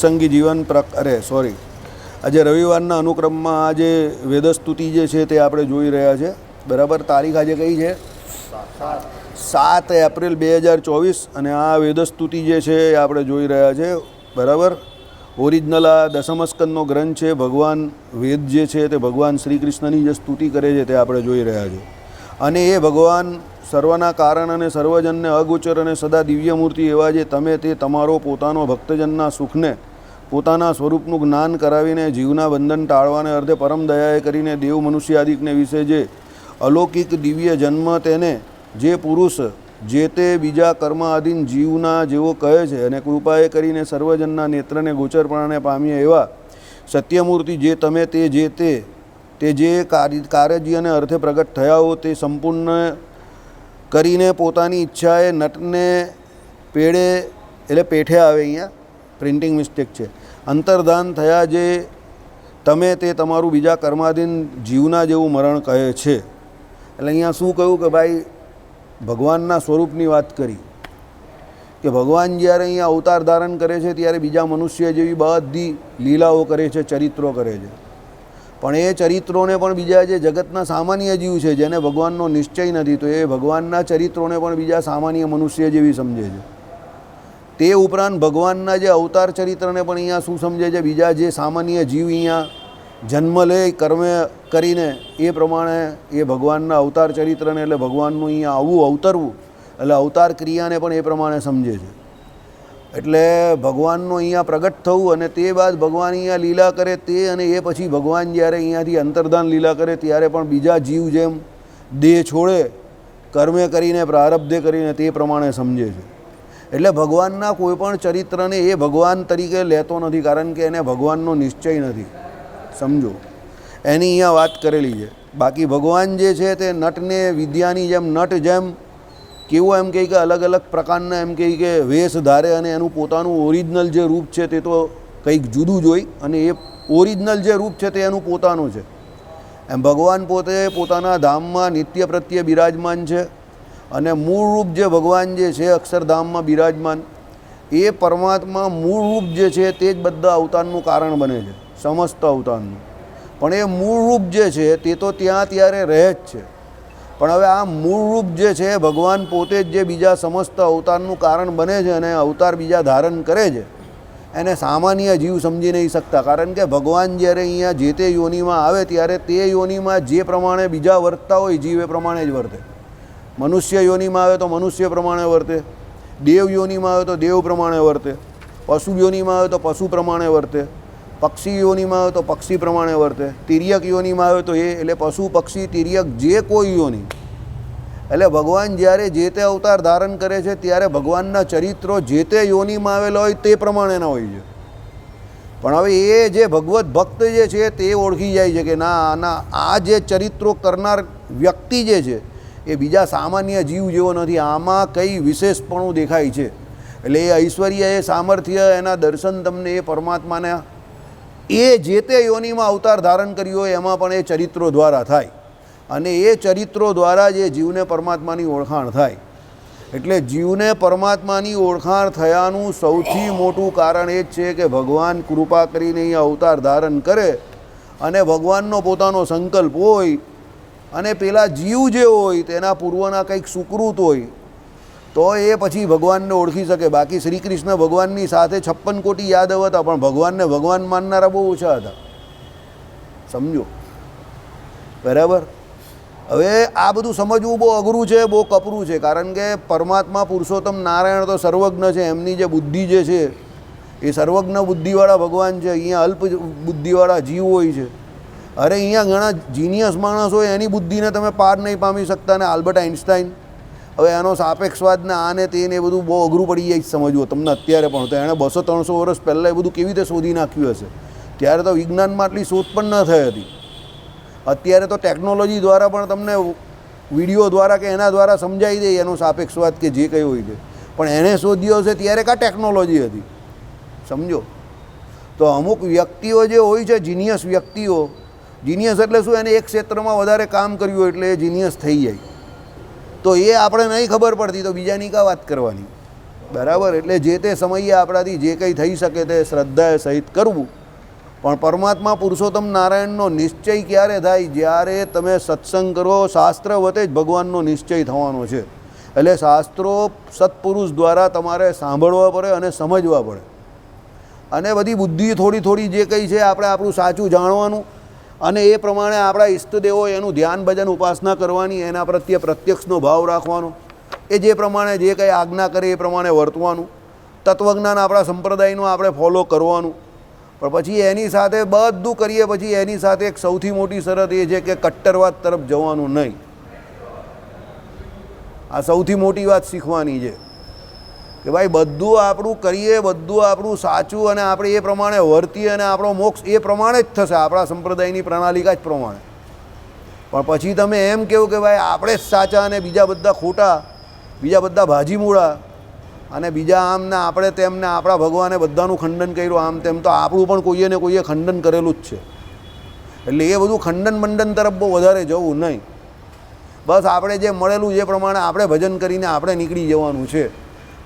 સંગી જીવન આજે રવિવારના અનુક્રમમાં આજે વેદસ્તુતિ જે છે તે આપણે જોઈ રહ્યા છે. બરાબર. તારીખ આજે કઈ છે? 7 એપ્રિલ 2024 અને આ વેદસ્તુતિ જે છે એ આપણે જોઈ રહ્યા છે. બરાબર. ઓરિજિનલ આ દશમસ્કંદનો ગ્રંથ છે. ભગવાન વેદ જે છે તે ભગવાન શ્રી કૃષ્ણની જે સ્તુતિ કરે છે તે આપણે જોઈ રહ્યા છે. અને એ ભગવાન સર્વના કારણ અને સર્વજનને અગોચર અને સદા દિવ્યમૂર્તિ એવા જે તમે તે તમારો પોતાનો ભક્તજનના સુખને પોતાના સ્વરૂપનું જ્ઞાન કરાવીને જીવના બંધન ટાળવાને અર્થે પરમ દયાએ કરીને દેવ મનુષ્યાદિકને વિશે જે અલૌકિક દિવ્ય જન્મ તેને જે પુરુષ જે તે બીજા કર્મ આધીન જીવના જેવો કહે છે અને કૃપાએ કરીને સર્વજનના નેત્રને ગોચરપણાને પામીએ એવા સત્યમૂર્તિ જે તમે તે જે કાર્યજી અને અર્થે પ્રગટ થયા હો તે સંપૂર્ણ કરીને પોતાની ઈચ્છાએ નટને પેડે એટલે પેઠે આવે, અહીંયા પ્રિન્ટિંગ મિસ્ટેક છે, અંતર્ધાન થયા જે તમે તે તમારું બીજા કર્માધીન જીવના જેવું મરણ કહે છે. એટલે અહીંયા શું કહ્યું કે ભાઈ ભગવાનના સ્વરૂપની વાત કરી કે ભગવાન જ્યારે અહીંયા અવતાર ધારણ કરે છે ત્યારે બીજા મનુષ્ય જેવી બધી લીલાઓ કરે છે, ચરિત્રો કરે છે. પણ એ ચરિત્રોને પણ બીજા જે જગતના સામાન્ય જીવ છે જેને ભગવાનનો નિશ્ચય નથી તો એ ભગવાનના ચરિત્રોને પણ બીજા સામાન્ય મનુષ્ય જેવી સમજે છે. તે ઉપરાંત ભગવાનના જે અવતાર ચરિત્રને પણ અહીંયા શું સમજે છે? બીજા જે સામાન્ય જીવ અહીંયા જન્મ લે કર્મ કરીને એ પ્રમાણે એ ભગવાનના અવતાર ચરિત્રને એટલે ભગવાનનું અહીંયા આવવું અવતરવું એટલે અવતાર ક્રિયાને પણ એ પ્રમાણે સમજે છે. એટલે ભગવાનનું અહીંયા પ્રગટ થવું અને તે બાદ ભગવાન અહીંયા લીલા કરે તે અને એ પછી ભગવાન જ્યારે અહીંયાથી અંતર્ધાન લીલા કરે ત્યારે પણ બીજા જીવ જેમ દેહ છોડે કર્મે કરીને પ્રારબ્ધે કરીને તે પ્રમાણે સમજે છે. એટલે ભગવાનના કોઈપણ ચરિત્રને એ ભગવાન તરીકે લેતો નથી કારણ કે એને ભગવાનનો નિશ્ચય નથી. સમજો, એની અહીંયા વાત કરેલી છે. બાકી ભગવાન જે છે તે નટને વિદ્યાની જેમ નટ જેમ કેવો એમ કહે કે અલગ અલગ પ્રકારના એમ કહે કે વેશ ધારે અને એનું પોતાનું ઓરિજિનલ જે રૂપ છે તે તો કંઈક જુદું જ હોય અને એ ઓરિજિનલ જે રૂપ છે તે એનું પોતાનું છે. એમ ભગવાન પોતે પોતાના ધામમાં નિત્ય પ્રત્યે બિરાજમાન છે અને મૂળ રૂપ જે ભગવાન જે છે અક્ષરધામમાં બિરાજમાન એ પરમાત્મા મૂળ રૂપ જે છે તે જ બધા અવતારનું કારણ બને છે, સમસ્ત અવતારનું. પણ એ મૂળ રૂપ જે છે તે તો ત્યાં ત્યારે રહે જ છે. પણ હવે આ મૂળ રૂપ જે છે ભગવાન પોતે જ જે બીજા સમસ્ત અવતારનું કારણ બને છે અને અવતાર બીજા ધારણ કરે છે એને સામાન્ય જીવ સમજી નહીં શકતા. કારણ કે ભગવાન જ્યારે અહીંયા જે તે યોનિમાં આવે ત્યારે તે યોનિમાં જે પ્રમાણે બીજા વર્તતા હોય જીવ એ પ્રમાણે જ વર્તે. મનુષ્ય યોનિમાં આવે તો મનુષ્ય પ્રમાણે વર્તે, દેવ યોનિમાં આવે તો દેવ પ્રમાણે વર્તે, પશુ યોનિમાં આવે તો પશુ પ્રમાણે વર્તે, પક્ષી યોનિમાં આવે તો પક્ષી પ્રમાણે વર્તે, તિર્યક યોનિમાં આવે તો એ એટલે પશુ પક્ષી તિર્યક જે કોઈ યોનિ. એટલે ભગવાન જ્યારે જે તે અવતાર ધારણ કરે છે ત્યારે ભગવાનના ચરિત્રો જે તે યોનિમાં આવેલા હોય તે પ્રમાણેના હોય છે. પણ હવે એ જે ભગવત ભક્ત જે છે તે ઓળખી જાય છે કે ના આ જે ચરિત્રો કરનાર વ્યક્તિ જે છે એ બીજા સામાન્ય જીવ જેવો નથી, આમાં કંઈ વિશેષપણું દેખાય છે. એટલે એ ઐશ્વર્ય એ સામર્થ્ય એના દર્શન તમને એ પરમાત્માના એ જે તે યોનિમાં અવતાર ધારણ કર્યો હોય એમાં પણ એ ચરિત્રો દ્વારા થાય અને એ ચરિત્રો દ્વારા જે જીવને પરમાત્માની ઓળખાણ થાય. એટલે જીવને પરમાત્માની ઓળખાણ થયાનું સૌથી મોટું કારણ એ જ છે કે ભગવાન કૃપા કરીને અહીંયા અવતાર ધારણ કરે અને ભગવાનનો પોતાનો સંકલ્પ હોય અને પેલા જીવ જે હોય તેના પૂર્વના કંઈક સુકૃત હોય તો એ પછી ભગવાનને ઓળખી શકે. બાકી શ્રી કૃષ્ણ ભગવાનની સાથે 56 કોટી યાદવ હતા પણ ભગવાનને ભગવાન માનનારા બહુ ઓછા હતા. સમજો, બરાબર. હવે આ બધું સમજવું બહુ અઘરું છે, બહુ કપરું છે. કારણ કે પરમાત્મા પુરુષોત્તમ નારાયણ તો સર્વજ્ઞ છે, એમની જે બુદ્ધિ જે છે એ સર્વજ્ઞ બુદ્ધિવાળા ભગવાન છે. અહીંયા અલ્પ બુદ્ધિવાળા જીવ હોય છે. અરે અહીંયા ઘણા જીનિયસ માણસ હોય એની બુદ્ધિને તમે પાર નહીં પામી શકતા. ને આલ્બર્ટ આઇન્સ્ટાઈન હવે એનો સાપેક્ષવાદ ને આને તેને બધું બહુ અઘરું પડી જાય સમજવું તમને અત્યારે પણ. તો એણે 200-300 વર્ષ પહેલાં એ બધું કેવી રીતે શોધી નાખ્યું હશે? ત્યારે તો વિજ્ઞાનમાં આટલી શોધ પણ ન થઈ હતી. અત્યારે તો ટેકનોલોજી દ્વારા પણ તમને વિડીયો દ્વારા કે એના દ્વારા સમજાવી દે એનો સાપેક્ષવાદ કે જે કંઈ હોય છે. પણ એણે શોધ્યો હશે ત્યારે કાં ટેકનોલોજી હતી? સમજો. તો અમુક વ્યક્તિઓ જે હોય છે જીનિયસ વ્યક્તિઓ, જીનિયસ એટલે શું? એને એક ક્ષેત્રમાં વધારે કામ કર્યું હોય એટલે એ જીનિયસ થઈ જાય. તો એ આપણે નહીં ખબર પડતી તો બીજાની કાં વાત કરવાની? બરાબર. એટલે જે તે સમયે આપણાથી જે કંઈ થઈ શકે તે શ્રદ્ધાએ સહિત કરવું. પણ પરમાત્મા પુરુષોત્તમ નારાયણનો નિશ્ચય ક્યારે થાય? જ્યારે તમે સત્સંગ કરો, શાસ્ત્ર વતે જ ભગવાનનો નિશ્ચય થવાનો છે. એટલે શાસ્ત્રો સત્પુરુષ દ્વારા તમારે સાંભળવા પડે અને સમજવા પડે. અને બધી બુદ્ધિ થોડી થોડી જે કંઈ છે આપણે આપણું સાચું જાણવાનું અને એ પ્રમાણે આપણા ઈષ્ટદેવો એનું ધ્યાન ભજન ઉપાસના કરવાની, એના પ્રત્યે પ્રત્યક્ષનો ભાવ રાખવાનો, એ જે પ્રમાણે જે કંઈ આજ્ઞા કરે એ પ્રમાણે વર્તવાનું, તત્વજ્ઞાન આપણા સંપ્રદાયનું આપણે ફોલો કરવાનું. પણ પછી એની સાથે બધું કરીએ પછી એની સાથે એક સૌથી મોટી શરત એ છે કે કટ્ટરવાદ તરફ જવાનું નહીં. આ સૌથી મોટી વાત શીખવાની છે કે ભાઈ બધું આપણું કરીએ, બધું આપણું સાચું અને આપણે એ પ્રમાણે વર્તીએ અને આપણો મોક્ષ એ પ્રમાણે જ થશે, આપણા સંપ્રદાયની પ્રણાલિકા જ પ્રમાણે. પણ પછી તમે એમ કહો કે ભાઈ આપણે જ સાચા અને બીજા બધા ખોટા, બીજા બધા ભાજીમૂળા અને બીજા આમ ને આપણે તેમને આપણા ભગવાને બધાનું ખંડન કર્યું આમ તેમ, તો આપણું પણ કોઈએ ને કોઈએ ખંડન કરેલું જ છે. એટલે એ બધું ખંડન મંડન તરફ બહુ વધારે જવું નહીં. બસ આપણે જે મળેલું જે પ્રમાણે આપણે ભજન કરીને આપણે નીકળી જવાનું છે.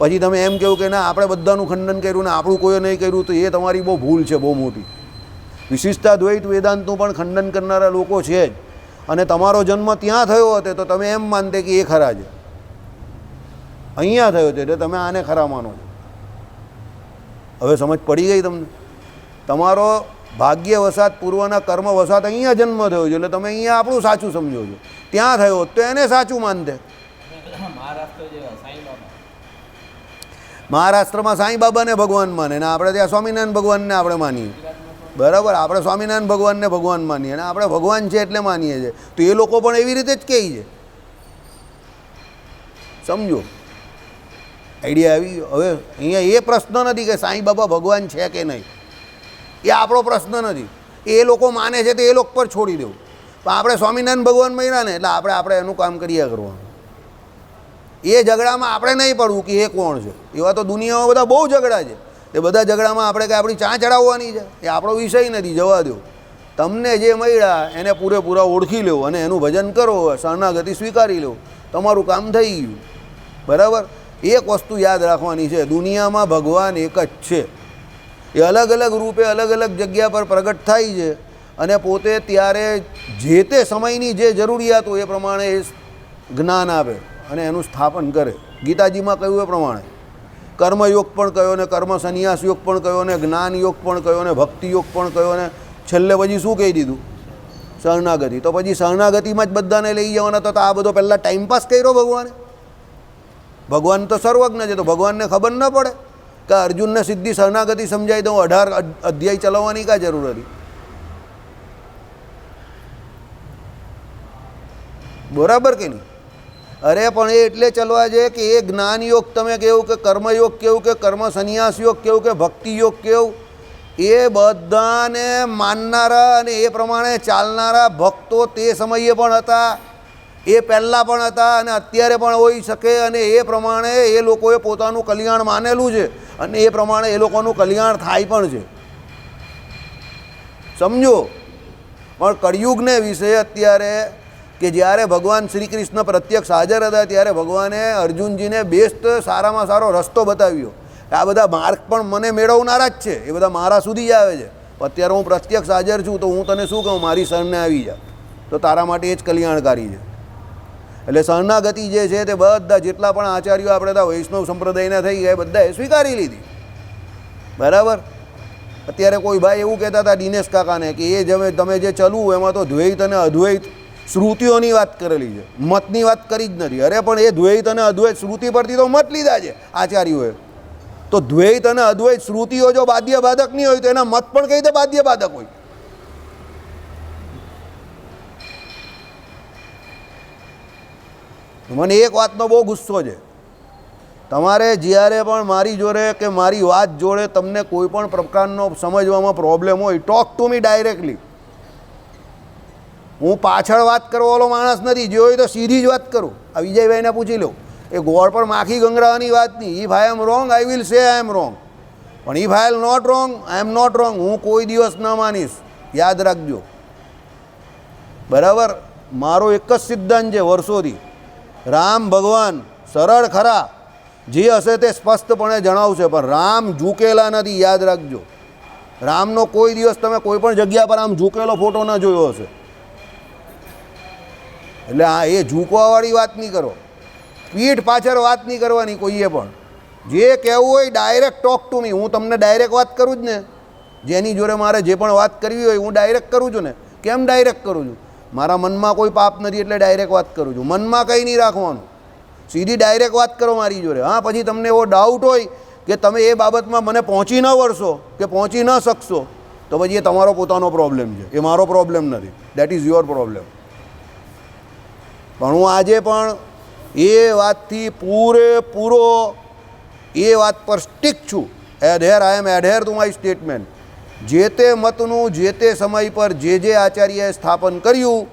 પછી તમે એમ કહો કે ના આપણે બધાનું ખંડન કર્યું ને આપણું કોઈએ નહીં કર્યું, તો એ તમારી બહુ ભૂલ છે, બહુ મોટી. વિશિષ્ટા દ્વૈત વેદાંતનું પણ ખંડન કરનારા લોકો છે જ. અને તમારો જન્મ ત્યાં થયો હતો તો તમે એમ માનતે કે એ ખરા છે, અહીંયા થયો છે એટલે તમે આને ખરા માનો છો. હવે સમજ પડી ગઈ તમને? તમારો ભાગ્યવશાત પૂર્વના કર્મ વસાત અહીંયા જન્મ થયો છે એટલે તમે અહીંયા આપણું સાચું સમજો છો. ત્યાં થયો તો એને સાચું માનતે. મહારાષ્ટ્રમાં સાંઈ બાબાને ભગવાન માને ને આપણે ત્યાં સ્વામિનારાયણ ભગવાનને આપણે માનીએ. બરાબર, આપણે સ્વામિનારાયણ ભગવાનને ભગવાન માનીએ અને આપણે ભગવાન છે એટલે માનીએ છીએ. તો એ લોકો પણ એવી રીતે જ કહે છે. સમજો? આઈડિયા આવી ગયો? હવે અહીંયા એ પ્રશ્ન નથી કે સાંઈ બાબા ભગવાન છે કે નહીં, એ આપણો પ્રશ્ન નથી. એ લોકો માને છે તો એ લોકો પર છોડી દેવું. પણ આપણે સ્વામિનારાયણ ભગવાન માન્યા ને એટલે આપણે એનું કામ કર્યા કરવાનું. એ ઝઘડામાં આપણે નહીં પડવું કે એ કોણ છે. એવા તો દુનિયામાં બધા બહુ ઝઘડા છે. એ બધા ઝઘડામાં આપણે કંઈ આપણી ચા ચડાવવાની છે? એ આપણો વિષય નથી, જવા દો. તમને જે મળ્યા એને પૂરેપૂરા ઓળખી લો અને એનું ભજન કરો, શરણાગતિ સ્વીકારી લો, તમારું કામ થઈ ગયું. બરાબર. એક વસ્તુ યાદ રાખવાની છે, દુનિયામાં ભગવાન એક જ છે. એ અલગ અલગ રૂપે અલગ અલગ જગ્યા પર પ્રગટ થાય છે અને પોતે ત્યારે જે તે સમયની જે જરૂરિયાત હોય એ પ્રમાણે એ જ્ઞાન આપે અને એનું સ્થાપન કરે. ગીતાજીમાં કહ્યું એ પ્રમાણે કર્મયોગ પણ કયો ને કર્મ સંન્યાસ યોગ પણ કયો ને જ્ઞાન યોગ પણ કયો ને ભક્તિ યોગ પણ કયો ને છેલ્લે પછી શું કહી દીધું? શરણાગતિ. તો પછી શરણાગતિમાં જ બધાને લઈ જવાના, તો આ બધો પહેલાં ટાઈમપાસ કર્યો ભગવાને? ભગવાન તો સર્વજ્ઞ છે, તો ભગવાનને ખબર ન પડે કે અર્જુનને સીધી શરણાગતિ સમજાવી દઉં, 18 અધ્યાય ચલાવવાની કાં જરૂર હતી? બરાબર કે નહીં? અરે પણ એ એટલે ચલવા છે કે એ જ્ઞાન યોગ તમે કેવું કે કર્મયોગ કેવું કે કર્મ સંન્યાસ યોગ કેવું કે ભક્તિ યોગ કેવું, એ બધાને માનનારા અને એ પ્રમાણે ચાલનારા ભક્તો તે સમયે પણ હતા, એ પહેલાં પણ હતા અને અત્યારે પણ હોઈ શકે. અને એ પ્રમાણે એ લોકોએ પોતાનું કલ્યાણ માનેલું છે અને એ પ્રમાણે એ લોકોનું કલ્યાણ થાય પણ છે. સમજો? પણ કળિયુગને વિશે અત્યારે કે જ્યારે ભગવાન શ્રી કૃષ્ણ પ્રત્યક્ષ હાજર હતા ત્યારે ભગવાને અર્જુનજીને બેસ્ટ સારામાં સારો રસ્તો બતાવ્યો. આ બધા માર્ગ પણ મને મેળવનારા જ છે, એ બધા મારા સુધી જ આવે છે. અત્યારે હું પ્રત્યક્ષ હાજર છું તો હું તને શું કહું? મારી શરણે આવી જા, તો તારા માટે એ જ કલ્યાણકારી છે. એટલે શરણાગતિ જે છે તે બધા જેટલા પણ આચાર્યો આપણે ત્યાં વૈષ્ણવ સંપ્રદાયના થઈ ગયા બધાએ સ્વીકારી લીધી. બરાબર. અત્યારે કોઈ ભાઈ એવું કહેતા હતા દિનેશ કાકાને કે એ તમે જે ચલવું એમાં તો દ્વૈત અને અદ્વૈત શ્રુતિઓની વાત કરેલી છે, મતની વાત કરી જ નથી. અરે પણ એ દ્વૈત અને અદ્વૈત શ્રુતિ પરથી તો મત લીધા છે આચાર્યોએ. તો દ્વૈત અને અદ્વૈત શ્રુતિઓ જો બાધ્ય બાધક નહીં હોય તો એના મત પણ કઈ રીતે બાધ્ય બાધક હોય? મને એક વાતનો બહુ ગુસ્સો છે. તમારે જ્યારે પણ મારી જોડે કે મારી વાત જોડે તમને કોઈ પણ પ્રકારનો સમજવામાં પ્રોબ્લેમ હોય, ટોક ટુ મી ડાયરેક્ટલી. હું પાછળ વાત કરવાવાળો માણસ નથી, જે હોય તો સીધી જ વાત કરું. આ વિજયભાઈને પૂછી લો, એ ગોળ પર માખી ગંગરાવાની વાત નહીં. If I am wrong I will say I am wrong, પણ if I am not wrong I am not wrong. હું કોઈ દિવસ ન માનીશ, યાદ રાખજો. બરાબર. મારો એક જ સિદ્ધાંત છે વર્ષોથી, રામ ભગવાન સરળ ખરા, જે હશે તે સ્પષ્ટપણે જણાવશે, પણ રામ ઝૂકેલા નથી, યાદ રાખજો. રામનો કોઈ દિવસ તમે કોઈ પણ જગ્યા પર આમ ઝૂકેલો ફોટો ન જોયો હશે. એટલે હા, એ ઝૂકવાવાળી વાત નહીં કરો, પીઠ પાછળ વાત નહીં કરવાની કોઈએ પણ. જે કહેવું હોય ડાયરેક્ટ ટોક ટુ મી. હું તમને ડાયરેક્ટ વાત કરું જ ને, જેની જોડે મારે જે પણ વાત કરવી હોય હું ડાયરેક્ટ કરું છું ને. કેમ ડાયરેક્ટ કરું છું? મારા મનમાં કોઈ પાપ નથી એટલે ડાયરેક્ટ વાત કરું છું. મનમાં કંઈ નહીં રાખવાનું, સીધી ડાયરેક્ટ વાત કરો મારી જોડે. હા, પછી તમને એવો ડાઉટ હોય કે તમે એ બાબતમાં મને પહોંચી ન વળશો કે પહોંચી ન શકશો, તો પછી એ તમારો પોતાનો પ્રોબ્લેમ છે, એ મારો પ્રોબ્લેમ નથી. That is your problem. પણ હું આજે પણ એ વાતથી પૂરેપૂરો એ વાત પર સ્ટિક છું. આઈ એમ એડહેર ટુ માય સ્ટેટમેન્ટ. જે તે મતનું જે તે સમય પર જે આચાર્યએ સ્થાપન કર્યું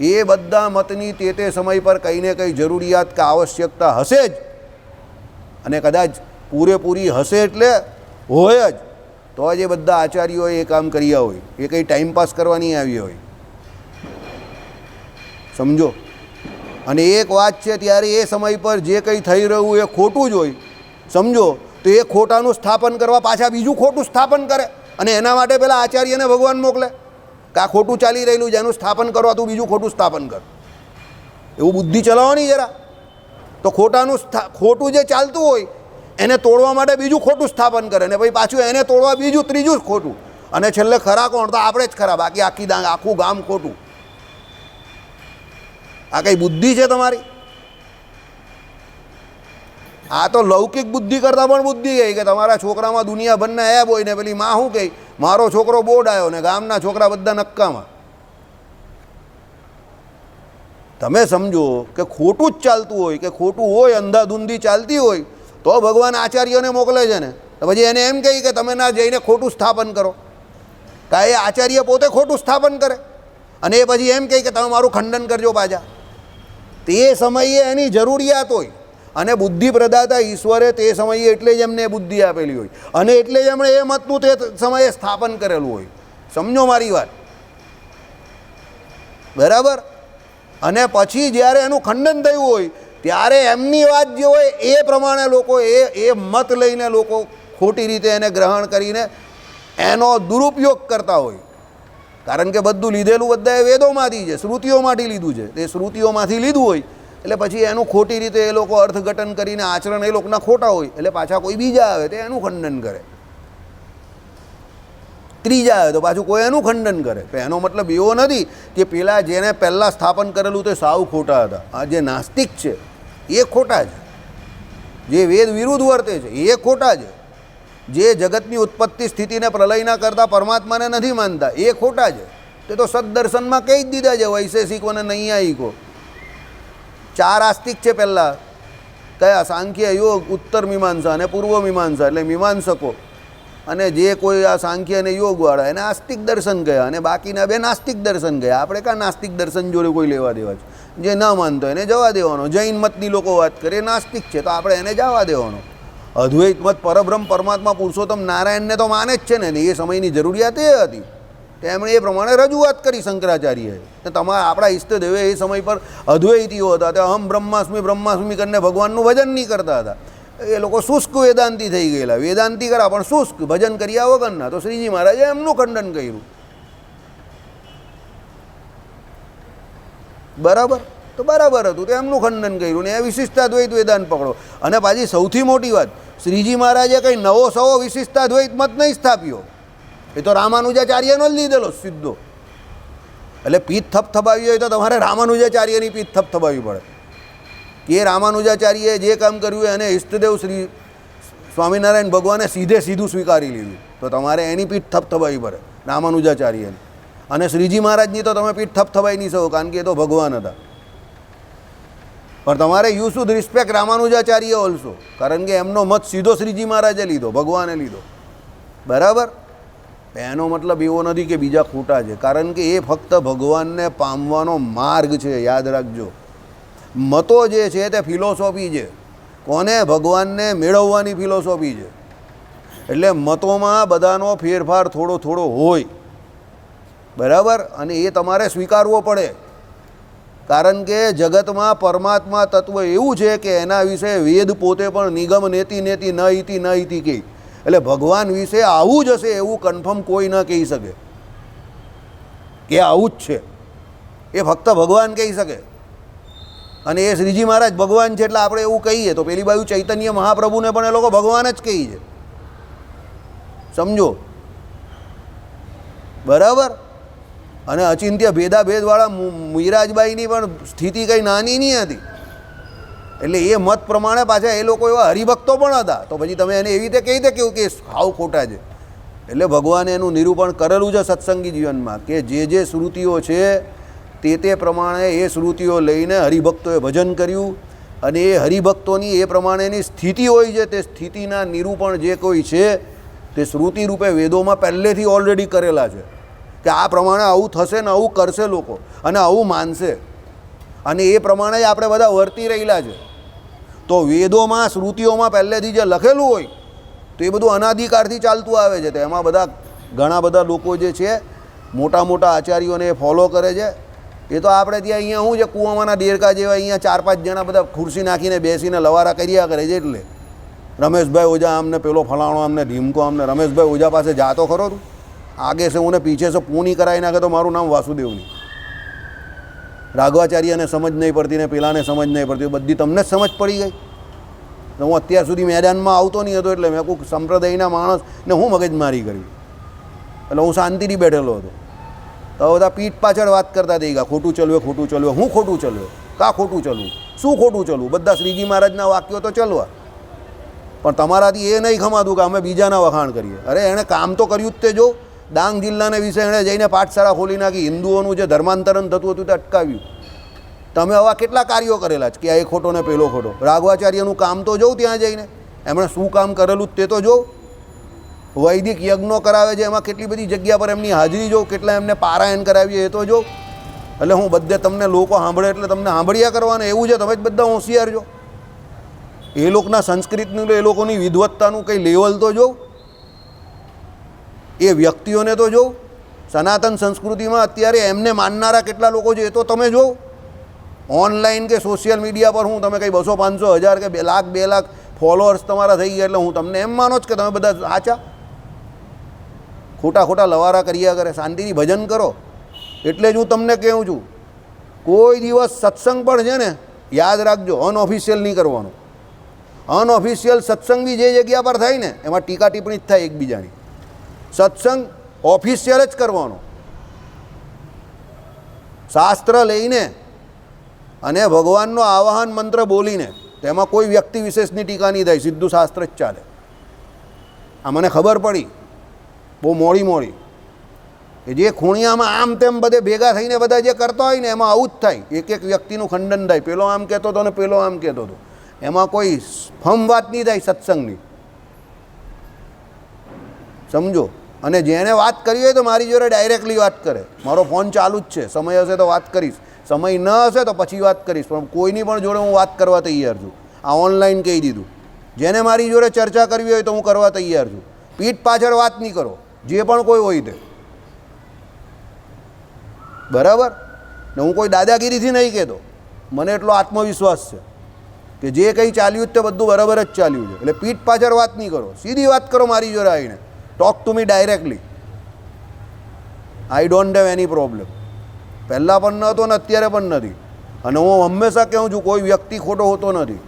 એ બધા મતની તે સમય પર કંઈ ને કંઈ જરૂરિયાત કે આવશ્યકતા હશે જ, અને કદાચ પૂરેપૂરી હશે એટલે હોય જ, તો જ એ બધા આચાર્યોએ એ કામ કર્યા હોય. એ કંઈ ટાઈમપાસ કરવા નહીં આવ્યા હોય, સમજો. અને એક વાત છે, ત્યારે એ સમય પર જે કંઈ થઈ રહ્યું એ ખોટું જ હોય, સમજો. તો એ ખોટાનું સ્થાપન કરવા પાછા બીજું ખોટું સ્થાપન કરે, અને એના માટે પેલા આચાર્યને ભગવાન મોકલે કે આ ખોટું ચાલી રહેલું છે એનું સ્થાપન કરવા તું બીજું ખોટું સ્થાપન કર. એવું બુદ્ધિ ચલાવવાની જરા. તો ખોટું જે ચાલતું હોય એને તોડવા માટે બીજું ખોટું સ્થાપન કરે, ને પછી પાછું એને તોડવા બીજું ત્રીજું જ ખોટું, અને છેલ્લે ખરા કોણ? તો આપણે જ ખરા, બાકી આખું ગામ ખોટું. આ કઈ બુદ્ધિ છે તમારી? આ તો લૌકિક બુદ્ધિ કરતાં પણ બુદ્ધિ ગઈ કે તમારા છોકરામાં દુનિયાભરના એબ હોય ને પેલી માં શું કહે, મારો છોકરો બોર્ડ આવ્યો ને ગામના છોકરા બધા નક્કામાં. તમે સમજો કે ખોટું જ ચાલતું હોય, કે ખોટું હોય, અંધાધૂંધી ચાલતી હોય, તો ભગવાન આચાર્યોને મોકલે છે ને. તો પછી એને એમ કહી કે તમે ના જઈને ખોટું સ્થાપન કરો. કાં એ આચાર્ય પોતે ખોટું સ્થાપન કરે અને એ પછી એમ કહે કે તમે મારું ખંડન કરજો પાછા. તે સમયે એની જરૂરિયાત હોય, અને બુદ્ધિ પ્રદાતા ઈશ્વરે તે સમયે એટલે જ એમને બુદ્ધિ આપેલી હોય, અને એટલે જ એમણે એ મતનું તે સમયે સ્થાપન કરેલું હોય. સમજો મારી વાત, બરાબર? અને પછી જ્યારે એનું ખંડન થયું હોય ત્યારે એમની વાત જે હોય એ પ્રમાણે લોકો એ મત લઈને લોકો ખોટી રીતે એને ગ્રહણ કરીને એનો દુરુપયોગ કરતા હોય. કારણ કે બધું લીધેલું બધાએ વેદોમાંથી છે, શ્રુતિઓમાંથી લીધું છે. તે શ્રુતિઓમાંથી લીધું હોય એટલે પછી એનું ખોટી રીતે એ લોકો અર્થઘટન કરીને આચરણ એ લોકોના ખોટા હોય, એટલે પાછા કોઈ બીજા આવે તો એનું ખંડન કરે, ત્રીજા આવે તો પાછું કોઈ એનું ખંડન કરે. તો એનો મતલબ એવો નથી કે પેલા જેને પહેલાં સ્થાપન કરેલું તે સાવ ખોટા હતા. આ જે નાસ્તિક છે એ ખોટા છે, જે વેદ વિરુદ્ધ વર્તે છે એ ખોટા છે, જે જગતની ઉત્પત્તિ સ્થિતિને પ્રલયના કરતાં પરમાત્માને નથી માનતા એ ખોટા છે. તે તો સદદર્શનમાં કહી જ દીધા છે, વૈશેષિકો અને નૈયાયિકો. ચાર આસ્તિક છે પહેલાં, કયા? સાંખ્ય, યોગ, ઉત્તર મીમાંસા અને પૂર્વ મીમાંસા. એટલે મીમાંસકો અને જે કોઈ આ સાંખ્ય અને યોગવાળા એને આસ્તિક દર્શન ગયા, અને બાકીના બે નાસ્તિક દર્શન ગયા. આપણે કાં નાસ્તિક દર્શન જોડે કોઈ લેવા દેવા છે? જે ન માનતો એને જવા દેવાનો. જૈન મતની લોકો વાત કરે એ નાસ્તિક છે, તો આપણે એને જવા દેવાનો. અદ્વૈત મત પરબ્રહ્મ પરમાત્મા પુરુષોત્તમ નારાયણને તો માને જ છે ને, એ સમયની જરૂરિયાત એ હતી, તેમણે એ પ્રમાણે રજૂઆત કરી શંકરાચાર્યએ. તમારા આપણા ઈષ્ટદેવે એ સમય પર અદ્વૈતીઓ હતા, તે અહમ બ્રહ્માસ્મિ કરીને ભગવાનનું ભજન નહીં કરતા હતા. એ લોકો શુષ્ક વેદાંતી થઈ ગયેલા. વેદાંતી કરા પણ શુષ્ક, ભજન કર્યા વગરના. તો શ્રીજી મહારાજે એમનું ખંડન કર્યું, બરાબર? તો બરાબર હતું, તો એમનું ખંડન કર્યું, ને એ વિશિષ્ટાદ્વૈત વેદાંત પકડો. અને પાછી સૌથી મોટી વાત, શ્રીજી મહારાજે કંઈ નવો સવો વિશિષ્ટાદ્વૈત મત નહીં સ્થાપ્યો, એ તો રામાનુજાચાર્યનો જ લીધેલો સીધો. એટલે પીઠ થપથપાવી હોય તો તમારે રામાનુજાચાર્યની પીઠ થપથપાવી પડે કે રામાનુજાચાર્યએ જે કામ કર્યું એને ઈષ્ટદેવ શ્રી સ્વામિનારાયણ ભગવાને સીધું સ્વીકારી લીધું, તો તમારે એની પીઠ થપથપાવી પડે, રામાનુજાચાર્યની. અને શ્રીજી મહારાજની તો તમે પીઠ થપથપાઈ નહીં શકો, કારણ કે એ તો ભગવાન હતા. પણ તમારે you should respect Ramanujacharya also, કારણ કે એમનો મત સીધો શ્રીજી મહારાજે લીધો, ભગવાને લીધો, બરાબર? એનો મતલબ એવો નથી કે બીજા ખોટા છે, કારણ કે એ ફક્ત ભગવાનને પામવાનો માર્ગ છે, યાદ રાખજો. મતો જે છે તે ફિલોસોફી છે, કોને? ભગવાનને મેળવવાની ફિલોસોફી છે. એટલે મતોમાં બધાનો ફેરફાર થોડો હોય, બરાબર? અને એ તમારે સ્વીકારવો પડે, કારણ કે જગતમાં પરમાત્મા તત્વ એવું છે કે એના વિશે વેદ પોતે પણ નિગમ નેતિ નેતિ ન ઇતિ કહે. એટલે ભગવાન વિશે આવું જ હશે એવું કન્ફર્મ કોઈ ન કહી શકે કે આવું જ છે. એ ફક્ત ભગવાન કહી શકે. અને એ શ્રીજી મહારાજ ભગવાન છે એટલે આપણે એવું કહીએ તો પેલી બાજુ ચૈતન્ય મહાપ્રભુને પણ એ લોકો ભગવાન જ કહી છે. સમજો બરાબર. અને અચિંત્ય ભેદાભેદવાળા મીરાજબાઈની પણ સ્થિતિ કંઈ નાની નહીં હતી. એટલે એ મત પ્રમાણે પાછા એ લોકો એવા હરિભક્તો પણ હતા. તો પછી તમે એને એવી રીતે કહી દે કેવું કે હાવ ખોટા છે. એટલે ભગવાને એનું નિરૂપણ કરેલું છે સત્સંગી જીવનમાં કે જે શ્રુતિઓ છે તે પ્રમાણે એ શ્રુતિઓ લઈને હરિભક્તોએ ભજન કર્યું. અને એ હરિભક્તોની એ પ્રમાણેની સ્થિતિ હોય છે તે સ્થિતિના નિરૂપણ જે કોઈ છે તે શ્રુતિ રૂપે વેદોમાં પહેલેથી ઓલરેડી કરેલા છે કે આ પ્રમાણે આવું થશે ને આવું કરશે લોકો અને આવું માનશે. અને એ પ્રમાણે જ આપણે બધા વર્તી રહેલા છે. તો વેદોમાં શ્રુતિઓમાં પહેલેથી જે લખેલું હોય તો એ બધું અનાદિકાળથી ચાલતું આવે છે. તો એમાં બધા ઘણા બધા લોકો જે છે મોટા મોટા આચાર્યોને એ ફોલો કરે છે. એ તો આપણે ત્યાં અહીંયા શું છે કૂવામાંના દેરકા જેવા અહીંયા 4-5 જણા બધા ખુરશી નાખીને બેસીને લવારા કર્યા કરે છે. એટલે રમેશભાઈ ઓઝા આમને પેલો ફલાણો આમને ઢીમકો આમને રમેશભાઈ ઓઝા પાસે જાતો ખરો તું આગે છે હું પીછે છે પૂની કરાવી નાખે તો મારું નામ વાસુદેવની. રાઘવાચાર્યને સમજ નહીં પડતી ને પેલાને સમજ નહીં પડતી બધી તમને જ સમજ પડી ગઈ. હું અત્યાર સુધી મેદાનમાં આવતો નહીં હતો એટલે મેં કોઈ સંપ્રદાયના માણસને હું મગજમારી કરી એટલે હું શાંતિથી બેઠેલો હતો. તો બધા પીઠ પાછળ વાત કરતા થઈ ગયા ખોટું ચલવે હું ખોટું ચલવે કાં ખોટું ચલવું શું ખોટું ચલવું બધા શ્રીજી મહારાજના વાક્યો તો ચલવા પણ તમારાથી એ નહીં ખમાતું કે અમે બીજાના વખાણ કરીએ. અરે એણે કામ તો કર્યું જ તે જો ડાંગ જિલ્લાને વિશે એણે જઈને પાઠશાળા ખોલી નાખી. હિન્દુઓનું જે ધર્માંતરણ થતું હતું તે અટકાવ્યું. તમે આવા કેટલા કાર્યો કરેલા છે કે આ એ ખોટો ને પેલો ખોટો. રાઘવાચાર્યનું કામ તો જોઉં ત્યાં જઈને એમણે શું કામ કરેલું તે તો જોઉં. વૈદિક યજ્ઞો કરાવે છે એમાં કેટલી બધી જગ્યા પર એમની હાજરી જોઉં કેટલા એમને પારાયણ કરાવીએ એ તો જોઉં. એટલે હું બધે તમને લોકો સાંભળે એટલે તમને સાંભળ્યા કરવાનું એવું છે. તમે જ બધા હોશિયાર છો. એ લોકોના સંસ્કૃતનું એ લોકોની વિદ્વત્તાનું કંઈ લેવલ તો જોઉં. એ વ્યક્તિઓને તો જોઉં. સનાતન સંસ્કૃતિમાં અત્યારે એમને માનનારા કેટલા લોકો છે એ તો તમે જોવો. ઓનલાઈન કે સોશિયલ મીડિયા પર હું તમે કંઈ 200, 500, 1000 કે 2 લાખ 2 લાખ ફોલોઅર્સ તમારા થઈ ગયા એટલે હું તમને એમ માનો જ કે તમે બધા સાચા. ખોટા લવારા કર્યા કરે. શાંતિથી ભજન કરો. એટલે જ હું તમને કહું છું કોઈ દિવસ સત્સંગ પણ છે ને યાદ રાખજો અનઓફિશિયલ નહીં કરવાનો. અનઓફિશિયલ સત્સંગ બી જે જગ્યા પર થાય ને એમાં ટીકા ટિપ્પણી જ થાય એકબીજાની. સત્સંગ ઓફિશિયલ જ કરવાનો. શાસ્ત્ર લઈને અને ભગવાનનો આવાહન મંત્ર બોલીને તેમાં કોઈ વ્યક્તિ વિશેષની ટીકા નહીં થાય. સીધું શાસ્ત્ર જ ચાલે. આ મને ખબર પડી બહુ મોડી કે જે ખૂણિયામાં આમ તેમ બધે ભેગા થઈને બધા જે કરતા હોય ને એમાં આવું જ થાય. એક વ્યક્તિનું ખંડન થાય. પેલો આમ કહેતો હતો ને પેલો આમ કહેતો હતો. એમાં કોઈ ફમ વાત નહીં થાય સત્સંગની. સમજો. અને જેને વાત કરવી હોય તો મારી જોડે ડાયરેક્ટલી વાત કરે. મારો ફોન ચાલુ જ છે. સમય હશે તો વાત કરીશ. સમય ન હશે તો પછી વાત કરીશ. પણ કોઈની પણ જોડે હું વાત કરવા તૈયાર છું. આ ઓનલાઈન કહી દીધું. જેને મારી જોડે ચર્ચા કરવી હોય તો હું કરવા તૈયાર છું. પીઠ પાછળ વાત નહીં કરો જે પણ કોઈ હોય તે. બરાબર ને હું કોઈ દાદાગીરીથી નહીં કહેતો. મને એટલો આત્મવિશ્વાસ છે કે જે કંઈ ચાલ્યું તે બધું બરાબર જ ચાલ્યું છે. એટલે પીઠ પાછળ વાત નહીં કરો. સીધી વાત કરો મારી જોડે આવીને. Talk to me directly. I don't have any problem. પહેલાં પણ ન હતો ને અત્યારે પણ નથી. અને હું હંમેશા કહું છું કોઈ વ્યક્તિ ખોટો હોતો નથી.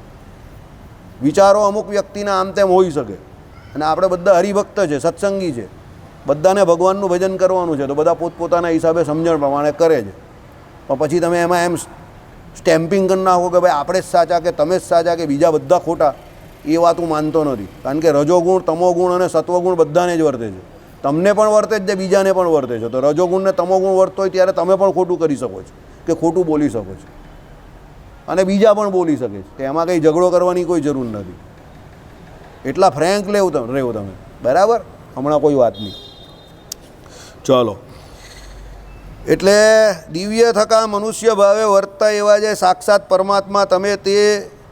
વિચારો અમુક વ્યક્તિના આમ તેમ હોઈ શકે. અને આપણે બધા હરિભક્ત છે સત્સંગી છે. બધાને ભગવાનનું ભજન કરવાનું છે તો બધા પોતપોતાના હિસાબે સમજણ પ્રમાણે કરે છે. પણ પછી તમે એમાં એમ સ્ટેમ્પિંગ કરી નાખો કે ભાઈ આપણે જ સાચા કે તમે જ સાચા કે બીજા બધા ખોટા. એ વાત હું માનતો નથી. કારણ કે રજોગુણ તમોગુણ અને સત્વગુણ બધાને જ વર્તે છે. તમને પણ વર્તે જ બીજાને પણ વર્તે છે. તો રજોગુણ ને તમોગુણ વર્તતો હોય ત્યારે તમે પણ ખોટું કરી શકો છો કે ખોટું બોલી શકો છો અને બીજા પણ બોલી શકે છે. એમાં કંઈ ઝઘડો કરવાની કોઈ જરૂર નથી. એટલા ફ્રેન્ક રહેવું તમે. બરાબર. હમણાં કોઈ વાત નહીં. ચાલો. એટલે દિવ્ય થકા મનુષ્ય ભાવે વર્તતા એવા જે સાક્ષાત પરમાત્મા તમે તે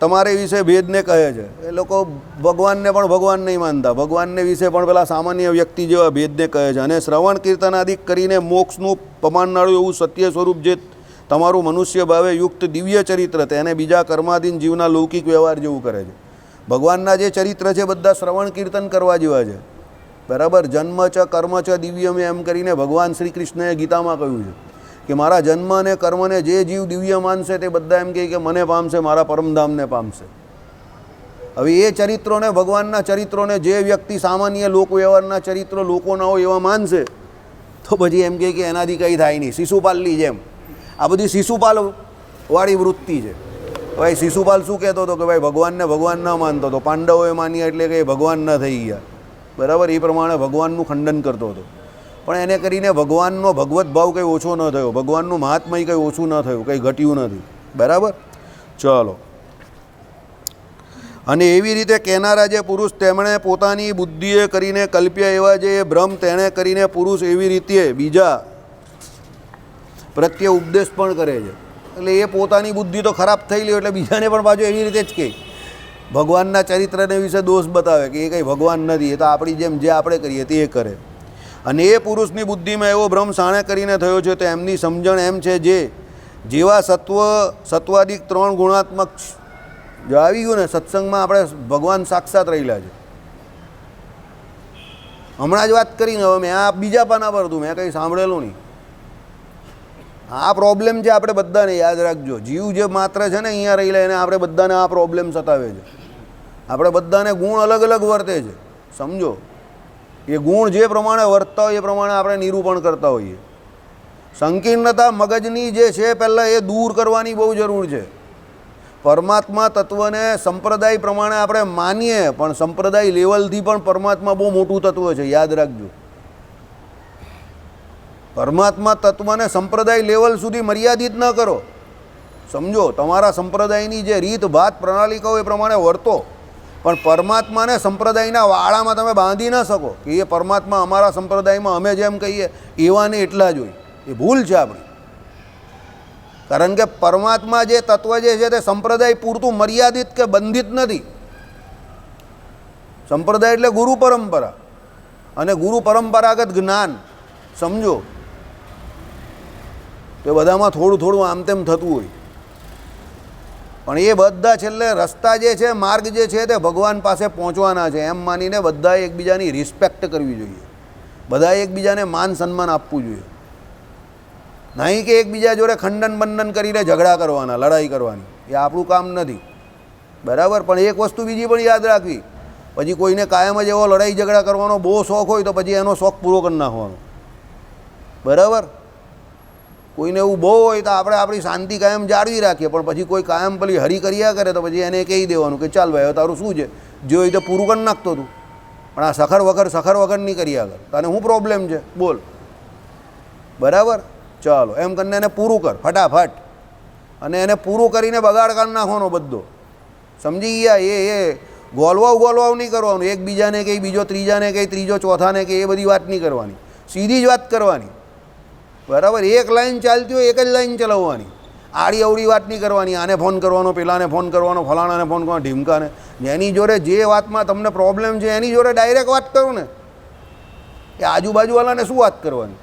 તમારે વિશે ભેદને કહે છે. એ લોકો ભગવાનને પણ ભગવાન નહીં માનતા. ભગવાનને વિશે પણ પેલા સામાન્ય વ્યક્તિ જેવા ભેદને કહે છે. અને શ્રવણ કીર્તન આદિ કરીને મોક્ષનું પમાડનારું એવું સત્ય સ્વરૂપ જે તમારું મનુષ્ય ભાવે યુક્ત દિવ્ય ચરિત્ર તેને બીજા કર્માધીન જીવના લૌકિક વ્યવહાર જેવું કરે છે. ભગવાનના જે ચરિત્ર છે બધા શ્રવણ કીર્તન કરવા જેવા છે, બરાબર. જન્મ ચ કર્મ ચ દિવ્યમ એમ કરીને ભગવાન શ્રી કૃષ્ણએ ગીતામાં કહ્યું છે કે મારા જન્મ અને કર્મને જે જીવ દિવ્ય માનશે તે બધા એમ કહે કે મને પામશે, મારા પરમધામને પામશે. હવે એ ચરિત્રોને, ભગવાનના ચરિત્રોને જે વ્યક્તિ સામાન્ય લોક વ્યવહારના ચરિત્રો લોકોના હોય એવા માનશે તો પછી એમ કહે કે એનાથી કંઈ થાય નહીં. શિશુપાલની જેમ આ બધી શિશુપાલવાળી વૃત્તિ છે. ભાઈ શિશુપાલ શું કહેતો હતો કે ભાઈ ભગવાનને ભગવાન ન માનતો હતો, પાંડવોએ માન્યા એટલે કે ભગવાન ન થઈ ગયા, બરાબર. એ પ્રમાણે ભગવાનનું ખંડન કરતો હતો. પણ એને કરીને ભગવાનનો ભગવત ભાવ કંઈ ઓછો ન થયો, ભગવાનનું મહાત્મય કંઈ ઓછું ન થયું, કંઈ ઘટ્યું નથી, બરાબર. ચલો. અને એવી રીતે કહેનારા જે પુરુષ તેમણે પોતાની બુદ્ધિએ કરીને કલ્પ્યા એવા જે ભ્રમ તેણે કરીને પુરુષ એવી રીતે બીજા પ્રત્યે ઉપદેશ પણ કરે છે. એટલે એ પોતાની બુદ્ધિ તો ખરાબ થઈ લે એટલે બીજાને પણ પાછું એવી રીતે જ કહે, ભગવાનના ચરિત્રને વિશે દોષ બતાવે કે એ કંઈ ભગવાન નથી, એ તો આપણી જેમ જે આપણે કરીએ તે કરે. અને એ પુરુષની બુદ્ધિમાં એવો ભ્રમ સાણે કરીને થયો છે તો એમની સમજણ એમ છે જે જેવા સત્વાદિક 3 ગુણાત્મક જો આવી ગયું ને સત્સંગમાં આપણે ભગવાન સાક્ષાત રહેલા છે. હમણાં જ વાત કરીને હવે મેં આ બીજા પાના પર હતું, મેં કંઈ સાંભળેલું નહીં. આ પ્રોબ્લેમ છે આપણે બધાને, યાદ રાખજો. જીવ જે માત્ર છે ને અહીંયા રહેલા એને આપણે બધાને આ પ્રોબ્લેમ સતાવે છે. આપણે બધાને ગુણ અલગ અલગ વર્તે છે, સમજો. એ ગુણ જે પ્રમાણે વર્તતા હોય એ પ્રમાણે આપણે નિરૂપણ કરતા હોઈએ. સંકીર્ણતા મગજની જે છે પહેલાં એ દૂર કરવાની બહુ જરૂર છે. પરમાત્મા તત્વને સંપ્રદાય પ્રમાણે આપણે માનીએ પણ સંપ્રદાય લેવલથી પણ પરમાત્મા બહુ મોટું તત્વ છે, યાદ રાખજો. પરમાત્મા તત્વને સંપ્રદાય લેવલ સુધી મર્યાદિત ન કરો, સમજો. તમારા સંપ્રદાયની જે રીત ભાત પ્રણાલિકાઓ એ પ્રમાણે વર્તો, પણ પરમાત્માને સંપ્રદાયના વાળામાં તમે બાંધી ન શકો કે એ પરમાત્મા અમારા સંપ્રદાયમાં અમે જેમ કહીએ એવાને એટલા જ હોય. એ ભૂલ છે આપણી. કારણ કે પરમાત્મા જે તત્વ જે છે તે સંપ્રદાય પૂરતું મર્યાદિત કે બંધિત નથી. સંપ્રદાય એટલે ગુરુ પરંપરા અને ગુરુ પરંપરાગત જ્ઞાન, સમજો. તો બધામાં થોડું થોડું આમ તેમ થતું હોય, પણ એ બધા છેલ્લે રસ્તા જે છે, માર્ગ જે છે તે ભગવાન પાસે પહોંચવાના છે એમ માનીને બધાએ એકબીજાની રિસ્પેક્ટ કરવી જોઈએ, બધાએ એકબીજાને માન સન્માન આપવું જોઈએ. નહીં કે એકબીજા જોડે ખંડન બંધન કરીને ઝઘડા કરવાના, લડાઈ કરવાની, એ આપણું કામ નથી, બરાબર. પણ એક વસ્તુ બીજી પણ યાદ રાખવી, પછી કોઈને કાયમ જ એવો લડાઈ ઝઘડા કરવાનો બહુ શોખ હોય તો પછી એનો શોખ પૂરો કરી નાખવાનો, બરાબર. કોઈને એવું બહુ હોય તો આપણે આપણી શાંતિ કાયમ જાળવી રાખીએ, પણ પછી કોઈ કાયમ પેલી હરી કર્યા કરે તો પછી એને કહી દેવાનું કે ચાલ ભાઈ હવે તારું શું છે, જે હોય તો પૂરું કરી નાખતો તું, પણ આ સખર વગર નહીં કર્યા કર, તને શું પ્રોબ્લેમ છે બોલ, બરાબર. ચાલો એમ કરીને એને પૂરું કર ફટાફટ, અને એને પૂરું કરીને બગાડ કરી નાખવાનો બધો, સમજી ગયા. એ ગોલવાવ નહીં કરવાનું, એકબીજાને કંઈ બીજો ત્રીજાને કંઈ ત્રીજો ચોથાને કંઈ એ બધી વાત નહીં કરવાની, સીધી જ વાત કરવાની, બરાબર. એક લાઈન ચાલતી હોય એક જ લાઈન ચલાવવાની, આડી અવડી વાત નહીં કરવાની. આને ફોન કરવાનો, પેલાને ફોન કરવાનો, ફલાણાને ફોન કરવાનો, ઢીમકાને. જેની જોડે જે વાતમાં તમને પ્રોબ્લેમ છે એની જોડે ડાયરેક્ટ વાત કરો ને, એ આજુબાજુવાળાને શું વાત કરવાની.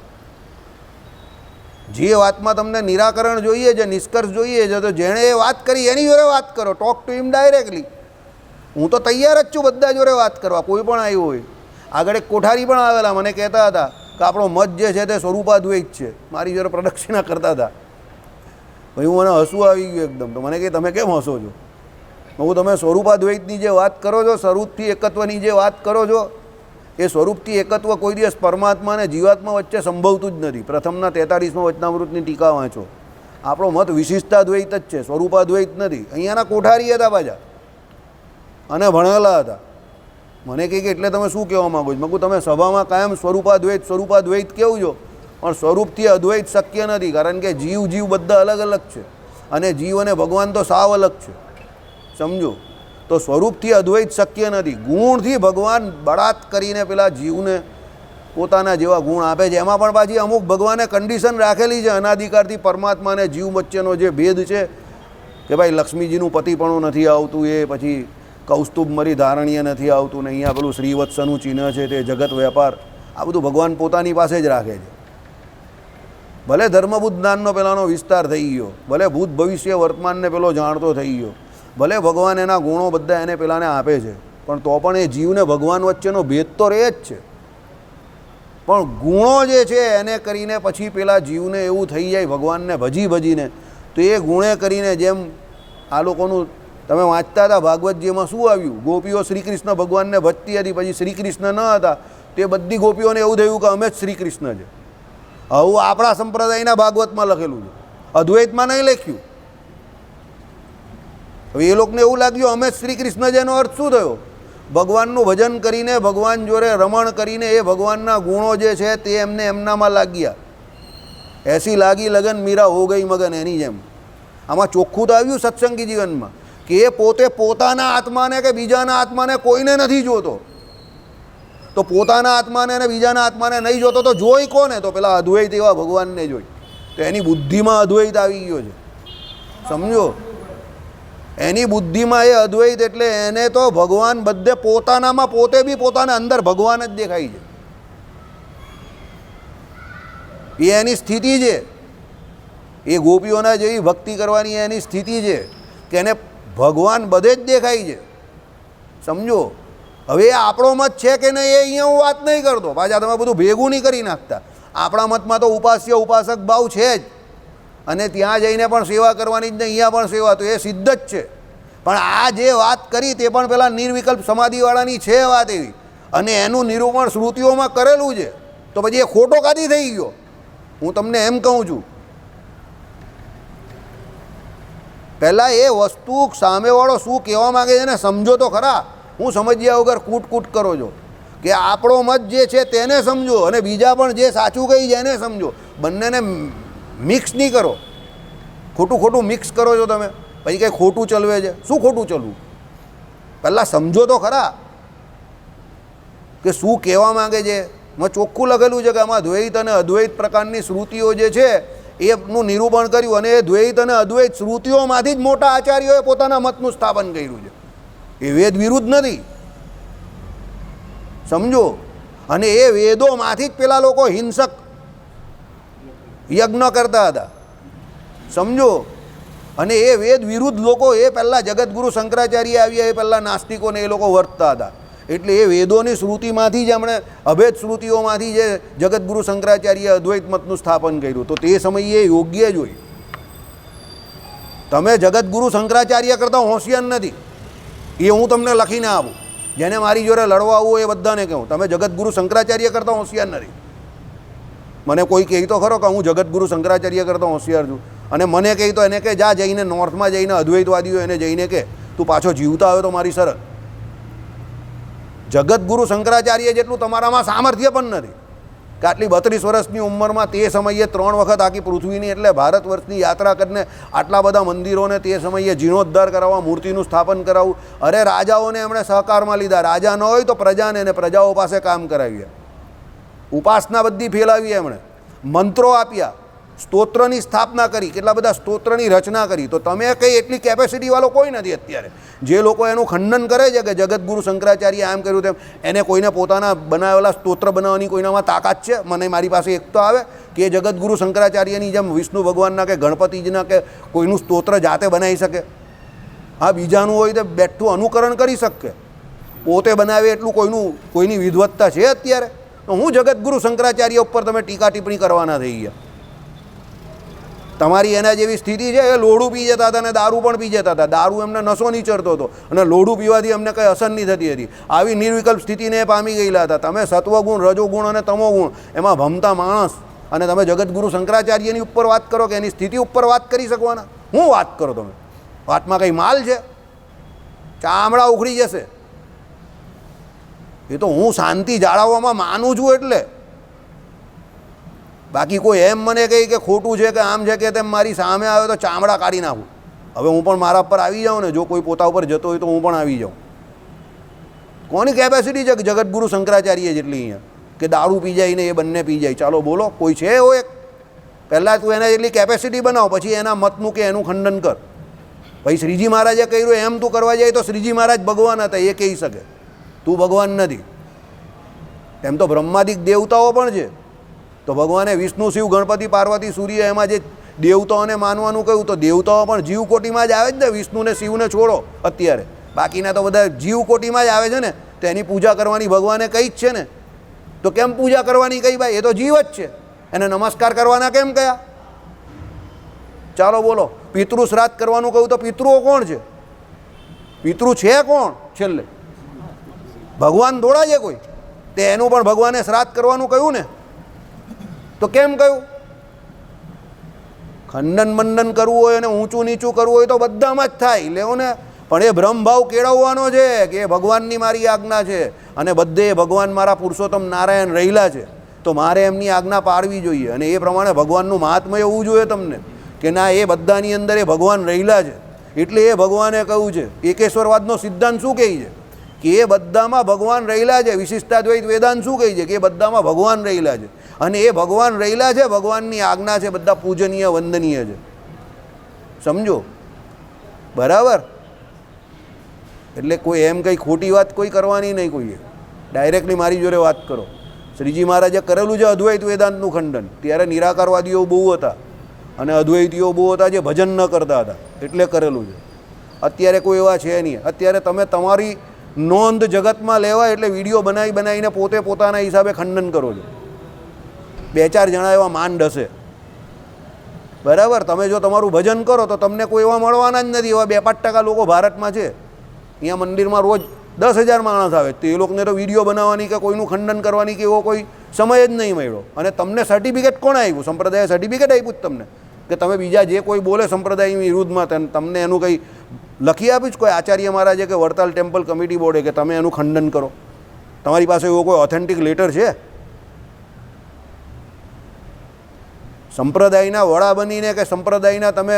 જે વાતમાં તમને નિરાકરણ જોઈએ છે, નિષ્કર્ષ જોઈએ છે, તો જેણે એ વાત કરી એની જોડે વાત કરો, ટોક ટુ હિમ ડાયરેક્ટલી. હું તો તૈયાર જ છું બધા જોડે વાત કરવા, કોઈ પણ આવ્યું હોય. આગળ એક કોઠારી પણ આવેલા, મને કહેતા હતા કે આપણો મત જે છે તે સ્વરૂપાદ્વૈત છે, મારી જોડે પ્રદક્ષિણા કરતા હતા. ભાઈ મને હસવું આવી ગયું એકદમ, તો મને કહે તમે કેમ હસો છો? હું તમે સ્વરૂપાદ્વૈતની જે વાત કરો છો, સ્વરૂપથી એકત્વની જે વાત કરો છો, એ સ્વરૂપથી એકત્વ કોઈ દિવસ પરમાત્મા અને જીવાત્મા વચ્ચે સંભવતું જ નથી. પ્રથમના 43માં વચનામૃતની ટીકા વાંચો. આપણો મત વિશિષ્ટાદ્વૈત જ છે, સ્વરૂપાદ્વૈત નથી. અહીંયાના કોઠારી હતા પાછા અને ભણેલા હતા. મને કહે કે એટલે તમે શું કહેવા માગો છો? મેં કહું તમે સભામાં કાયમ સ્વરૂપાદ્વૈત કેવું છો, પણ સ્વરૂપથી અદ્વૈત શક્ય નથી, કારણ કે જીવ બધા અલગ અલગ છે અને જીવ અને ભગવાન તો સાવ અલગ છે, સમજો. તો સ્વરૂપથી અદ્વૈત શક્ય નથી. ગુણથી ભગવાન બળાત કરીને પેલા જીવને પોતાના જેવા ગુણ આપે છે. એમાં પણ પાછી અમુક ભગવાને કન્ડિશન રાખેલી છે, અનાધિકારથી પરમાત્મા અને જીવ વચ્ચેનો જે ભેદ છે કે ભાઈ લક્ષ્મીજીનું પતિપણું નથી આવતું, એ પછી કૌસ્તુભ મરી ધારણીય નથી આવતું, ને અહીંયા પેલું શ્રીવત્સનું ચિહ્ન છે તે જગત વેપાર, આ બધું ભગવાન પોતાની પાસે જ રાખે છે, ભલે ધર્મબુદ્ધ જ્ઞાનનો પેલાનો વિસ્તાર થઈ ગયો, ભલે ભૂત ભવિષ્ય વર્તમાનને પેલો જાણતો થઈ ગયો, ભલે ભગવાન એના ગુણો બધા એને પેલાને આપે છે, પણ તો પણ એ જીવને ભગવાન વચ્ચેનો ભેદ તો રહે જ છે. પણ ગુણો જે છે એને કરીને પછી પેલા જીવને એવું થઈ જાય ભગવાનને ભજીને, તો એ ગુણે કરીને જેમ આ લોકોનું તમે વાંચતા હતા ભાગવતજીમાં શું આવ્યું, ગોપીઓ શ્રી કૃષ્ણ ભગવાનને ભજતી હતી, પછી શ્રી કૃષ્ણ ન હતા તે બધી ગોપીઓને એવું થયું કે અમે જ શ્રી કૃષ્ણ છે. આવું આપણા સંપ્રદાયના ભાગવતમાં લખેલું છે, અદ્વૈતમાં નહીં લખ્યું. હવે એ લોકોને એવું લાગ્યું અમે જ શ્રી કૃષ્ણ છે, એનો અર્થ શું થયો? ભગવાનનું ભજન કરીને ભગવાન જોડે રમણ કરીને એ ભગવાનના ગુણો જે છે તે એમને એમનામાં લાગ્યા. એસી લાગી લગન મીરા હો ગઈ મગન, એની જેમ આમાં ચોખ્ખું તો આવ્યું સત્સંગી જીવનમાં કે એ પોતે પોતાના આત્માને કે બીજાના આત્માને કોઈને નથી જોતો. તો પોતાના આત્માને અને બીજાના આત્માને નહીં જોતો તો જોઈ કોને? તો પેલા અદ્વૈત એવા ભગવાનને જોઈ. તો એની બુદ્ધિમાં અદ્વૈત આવી ગયો છે, સમજો. એની બુદ્ધિમાં એ અદ્વૈત એટલે એને તો ભગવાન બધે પોતાનામાં પોતે બી પોતાના અંદર ભગવાન જ દેખાય છે. એ એની સ્થિતિ છે. એ ગોપીઓના જેવી ભક્તિ કરવાની એની સ્થિતિ છે કે એને ભગવાન બધે જ દેખાય છે, સમજો. હવે એ આપણો મત છે કે નહીં એ અહીંયા હું વાત નહીં કરતો, પાછા તમે બધું ભેગું નહીં કરી નાખતા. આપણા મતમાં તો ઉપાસ્ય ઉપાસક ભાવ છે જ, અને ત્યાં જઈને પણ સેવા કરવાની જ નહીં, અહીંયા પણ સેવા, તો એ સિદ્ધ જ છે. પણ આ જે વાત કરી તે પણ પેલા નિર્વિકલ્પ સમાધિવાળાની છે વાત એવી, અને એનું નિરૂપણ શ્રુતિઓમાં કરેલું છે. તો પછી એ ખોટો કાદી થઈ ગયો? હું તમને એમ કહું છું, પહેલાં એ વસ્તુ સામેવાળો શું કહેવા માગે છે ને સમજો તો ખરા. હું સમજ્યા વગર કૂટ કરો છો કે આપણો મત જે છે તેને સમજો, અને બીજા પણ જે સાચું કહી છે એને સમજો. બંનેને મિક્સ નહીં કરો. ખોટું મિક્સ કરો છો તમે, પછી કંઈ ખોટું ચલવે છે. શું ખોટું ચલવું? પહેલાં સમજો તો ખરા કે શું કહેવા માગે છે. મેં ચોખ્ખું લખેલું છે કે આમાં દ્વૈત અને અદ્વૈત પ્રકારની શ્રુતિઓ જે છે એનું નિરૂપણ કર્યું, અને એ દ્વૈત અને અદ્વૈત શ્રુતિઓમાંથી જ મોટા આચાર્યોએ પોતાના મતનું સ્થાપન કર્યું છે. એ વેદ વિરુદ્ધ નથી, સમજો. અને એ વેદોમાંથી જ પેલા લોકો હિંસક યજ્ઞ કરતા હતા, સમજો. અને એ વેદ વિરુદ્ધ લોકો એ પહેલાં જગતગુરુ શંકરાચાર્ય આવ્યા એ પહેલાં નાસ્તિકોને એ લોકો વર્તતા હતા. એટલે એ વેદોની શ્રુતિમાંથી જ એમણે અભેદ શ્રુતિઓમાંથી જે જગતગુરુ શંકરાચાર્ય અદ્વૈત મતનું સ્થાપન કર્યું. તો તે સમયે યોગ્ય જ હોય. તમે જગતગુરુ શંકરાચાર્ય કરતાં હોશિયાર નથી, એ હું તમને લખીને આપું. જેને મારી જોડે લડવા આવવું એ બધાને કહું તમે જગતગુરુ શંકરાચાર્ય કરતાં હોશિયાર નથી. મને કોઈ કહે તો ખરો કે હું જગતગુરુ શંકરાચાર્ય કરતાં હોશિયાર છું, અને મને કહે તો એને કે જા જઈને નોર્થમાં જઈને અદ્વૈતવાદીઓ એને જઈને કે તું પાછો જીવતા આવ્યો તો મારી શરત. જગતગુરુ શંકરાચાર્ય જેટલું તમારામાં સામર્થ્ય પણ નથી કે આટલી 32 વર્ષની ઉંમરમાં તે સમયે 3 વખત આખી પૃથ્વીની એટલે ભારત વર્ષની યાત્રા કરીને આટલા બધા મંદિરોને તે સમયે જીર્ણોદ્ધાર કરાવવા, મૂર્તિનું સ્થાપન કરાવવું. અરે રાજાઓને એમણે સહકારમાં લીધા. રાજા ન હોય તો પ્રજાને અને પ્રજાઓ પાસે કામ કરાવ્યા. ઉપાસના બધી ફેલાવી એમણે, મંત્રો આપ્યા, સ્તોત્રની સ્થાપના કરી, કેટલા બધા સ્તોત્રની રચના કરી. તો તમે કંઈ એટલી કેપેસિટીવાળો કોઈ નથી અત્યારે. જે લોકો એનું ખંડન કરે છે કે જગતગુરુ શંકરાચાર્ય આમ કર્યું તેમ, એને કોઈને પોતાના બનાવેલા સ્તોત્ર બનાવવાની કોઈનામાં તાકાત છે? મને મારી પાસે એક તો આવે કે જગતગુરુ શંકરાચાર્યની જેમ વિષ્ણુ ભગવાનના કે ગણપતિજીના કે કોઈનું સ્તોત્ર જાતે બનાવી શકે? હા, બીજાનું હોય તો બેઠું અનુકરણ કરી શકે, પોતે બનાવે એટલું કોઈની વિદવત્તા છે અત્યારે? તો હું જગતગુરુ શંકરાચાર્ય ઉપર તમે ટીકા ટિપ્પણી કરવાના થઈ ગયા. તમારી એના જેવી સ્થિતિ છે. એ લોઢું પી જતા હતા અને દારૂ પણ પી જતા હતા. દારૂ એમને નશો નહીં ચડતો હતો અને લોઢું પીવાથી એમને કંઈ અસર નહીં થતી હતી. આવી નિર્વિકલ્પ સ્થિતિને પામી ગયેલા હતા. તમે સત્વગુણ, રજોગુણ અને તમોગુણ એમાં ભમતા માણસ, અને તમે જગતગુરુ શંકરાચાર્યની ઉપર વાત કરો કે એની સ્થિતિ ઉપર વાત કરી શકવાના? હું વાત કરો તમે? વાતમાં કંઈ માલ છે? ચામડા ઉખડી જશે. એ તો હું શાંતિ જાળવવામાં માનું છું એટલે. બાકી કોઈ એમ મને કહે કે ખોટું છે કે આમ છે કે તેમ મારી સામે આવે તો ચામડા કાઢી નાખું. હવે હું પણ મારા પર આવી જાઉં ને, જો કોઈ પોતા ઉપર જતો હોય તો હું પણ આવી જાઉં. કોની કેપેસિટી છે જગતગુરુ શંકરાચાર્ય જેટલી અહીંયા કે દારૂ પી જાય ને એ બંને પી જાય? ચાલો બોલો, કોઈ છે એવો એક? પહેલાં તું એના જેટલી કેપેસિટી બનાવ, પછી એના મતનું કે એનું ખંડન કર. ભાઈ શ્રીજી મહારાજે કર્યું એમ તું કરવા જાય તો શ્રીજી મહારાજ ભગવાન હતા એ કહી શકે, તું ભગવાન નથી. એમ તો બ્રહ્માદિક દેવતાઓ પણ છે. તો તો ભગવાને વિષ્ણુ શિવ ગણપતિ પાર્વતી સૂર્ય એમાં જે દેવતાઓને માનવાનું કહ્યું તો દેવતાઓ પણ જીવકોટીમાં જ આવે જ ને. વિષ્ણુને શિવને છોડો અત્યારે, બાકીના તો બધા જીવકોટીમાં જ આવે છે ને. તો એની પૂજા કરવાની ભગવાને કહી જ છે ને. તો કેમ પૂજા કરવાની કહી ભાઈ? એ તો જીવ જ છે, એને નમસ્કાર કરવાના કેમ કયા? ચાલો બોલો. પિતૃ શ્રાદ્ધ કરવાનું કહ્યું તો પિતૃઓ કોણ છે? પિતૃ છે કોણ છેલ્લે? ભગવાન દોડા છે કોઈ? તે એનું પણ ભગવાને શ્રાદ્ધ કરવાનું કહ્યું ને. તો કેમ કહ્યું? ખંડન મંડન કરવું હોય અને ઊંચું નીચું કરવું હોય તો બધામાં જ થાય, લેવો ને. પણ એ ભ્રમભાવ કેળવવાનો છે કે એ ભગવાનની મારી આજ્ઞા છે અને બધે ભગવાન મારા પુરુષોત્તમ નારાયણ રહેલા છે, તો મારે એમની આજ્ઞા પાળવી જોઈએ. અને એ પ્રમાણે ભગવાનનું મહાત્મ્ય હોવું જોઈએ તમને કે ના, એ બધાની અંદર એ ભગવાન રહેલા છે. એટલે એ ભગવાને કહ્યું છે, એકેશ્વરવાદનો સિદ્ધાંત શું કહે છે કે એ બધામાં ભગવાન રહેલા છે. વિશિષ્ટાદ્વૈત વેદાંત શું કહે છે કે એ બધામાં ભગવાન રહેલા છે અને એ ભગવાન રહેલા છે, ભગવાનની આજ્ઞા છે, બધા પૂજનીય વંદનીય છે. સમજો બરાબર? એટલે કોઈ એમ કંઈ ખોટી વાત કોઈ કરવાની નહીં. કોઈએ ડાયરેક્ટલી મારી જોડે વાત કરો. શ્રીજી મહારાજે કરેલું છે અદ્વૈત વેદાંતનું ખંડન. ત્યારે નિરાકારવાદીઓ બહુ હતા અને અદ્વૈતીઓ બહુ હતા જે ભજન ન કરતા હતા, એટલે કરેલું છે. અત્યારે કોઈ એવા છે નહીં. અત્યારે તમે તમારી નોંધ જગતમાં લેવા એટલે વિડીયો બનાવીને પોતે પોતાના હિસાબે ખંડન કરો છો. બે ચાર જણા એવા માંડ હશે, બરાબર? તમે જો તમારું ભજન કરો તો તમને કોઈ એવા મળવાના જ નથી. એવા 2-5% લોકો ભારતમાં છે. અહીંયા મંદિરમાં રોજ 10,000 માણસ આવે, તો એ લોકોને તો વિડીયો બનાવવાની કે કોઈનું ખંડન કરવાની કે એવો કોઈ સમય જ નહીં મળ્યો. અને તમને સર્ટિફિકેટ કોણે આપ્યું? સંપ્રદાયે સર્ટિફિકેટ આપ્યું જ તમને કે તમે બીજા જે કોઈ બોલે સંપ્રદાયની વિરુદ્ધમાં તમને એનું કંઈ લખી આપ્યું જ કોઈ આચાર્ય મહારાજે કે વડતાલ ટેમ્પલ કમિટી બોર્ડે કે તમે એનું ખંડન કરો? તમારી પાસે એવો કોઈ ઓથેન્ટિક લેટર છે? સંપ્રદાયના વડા બનીને કે સંપ્રદાયના તમે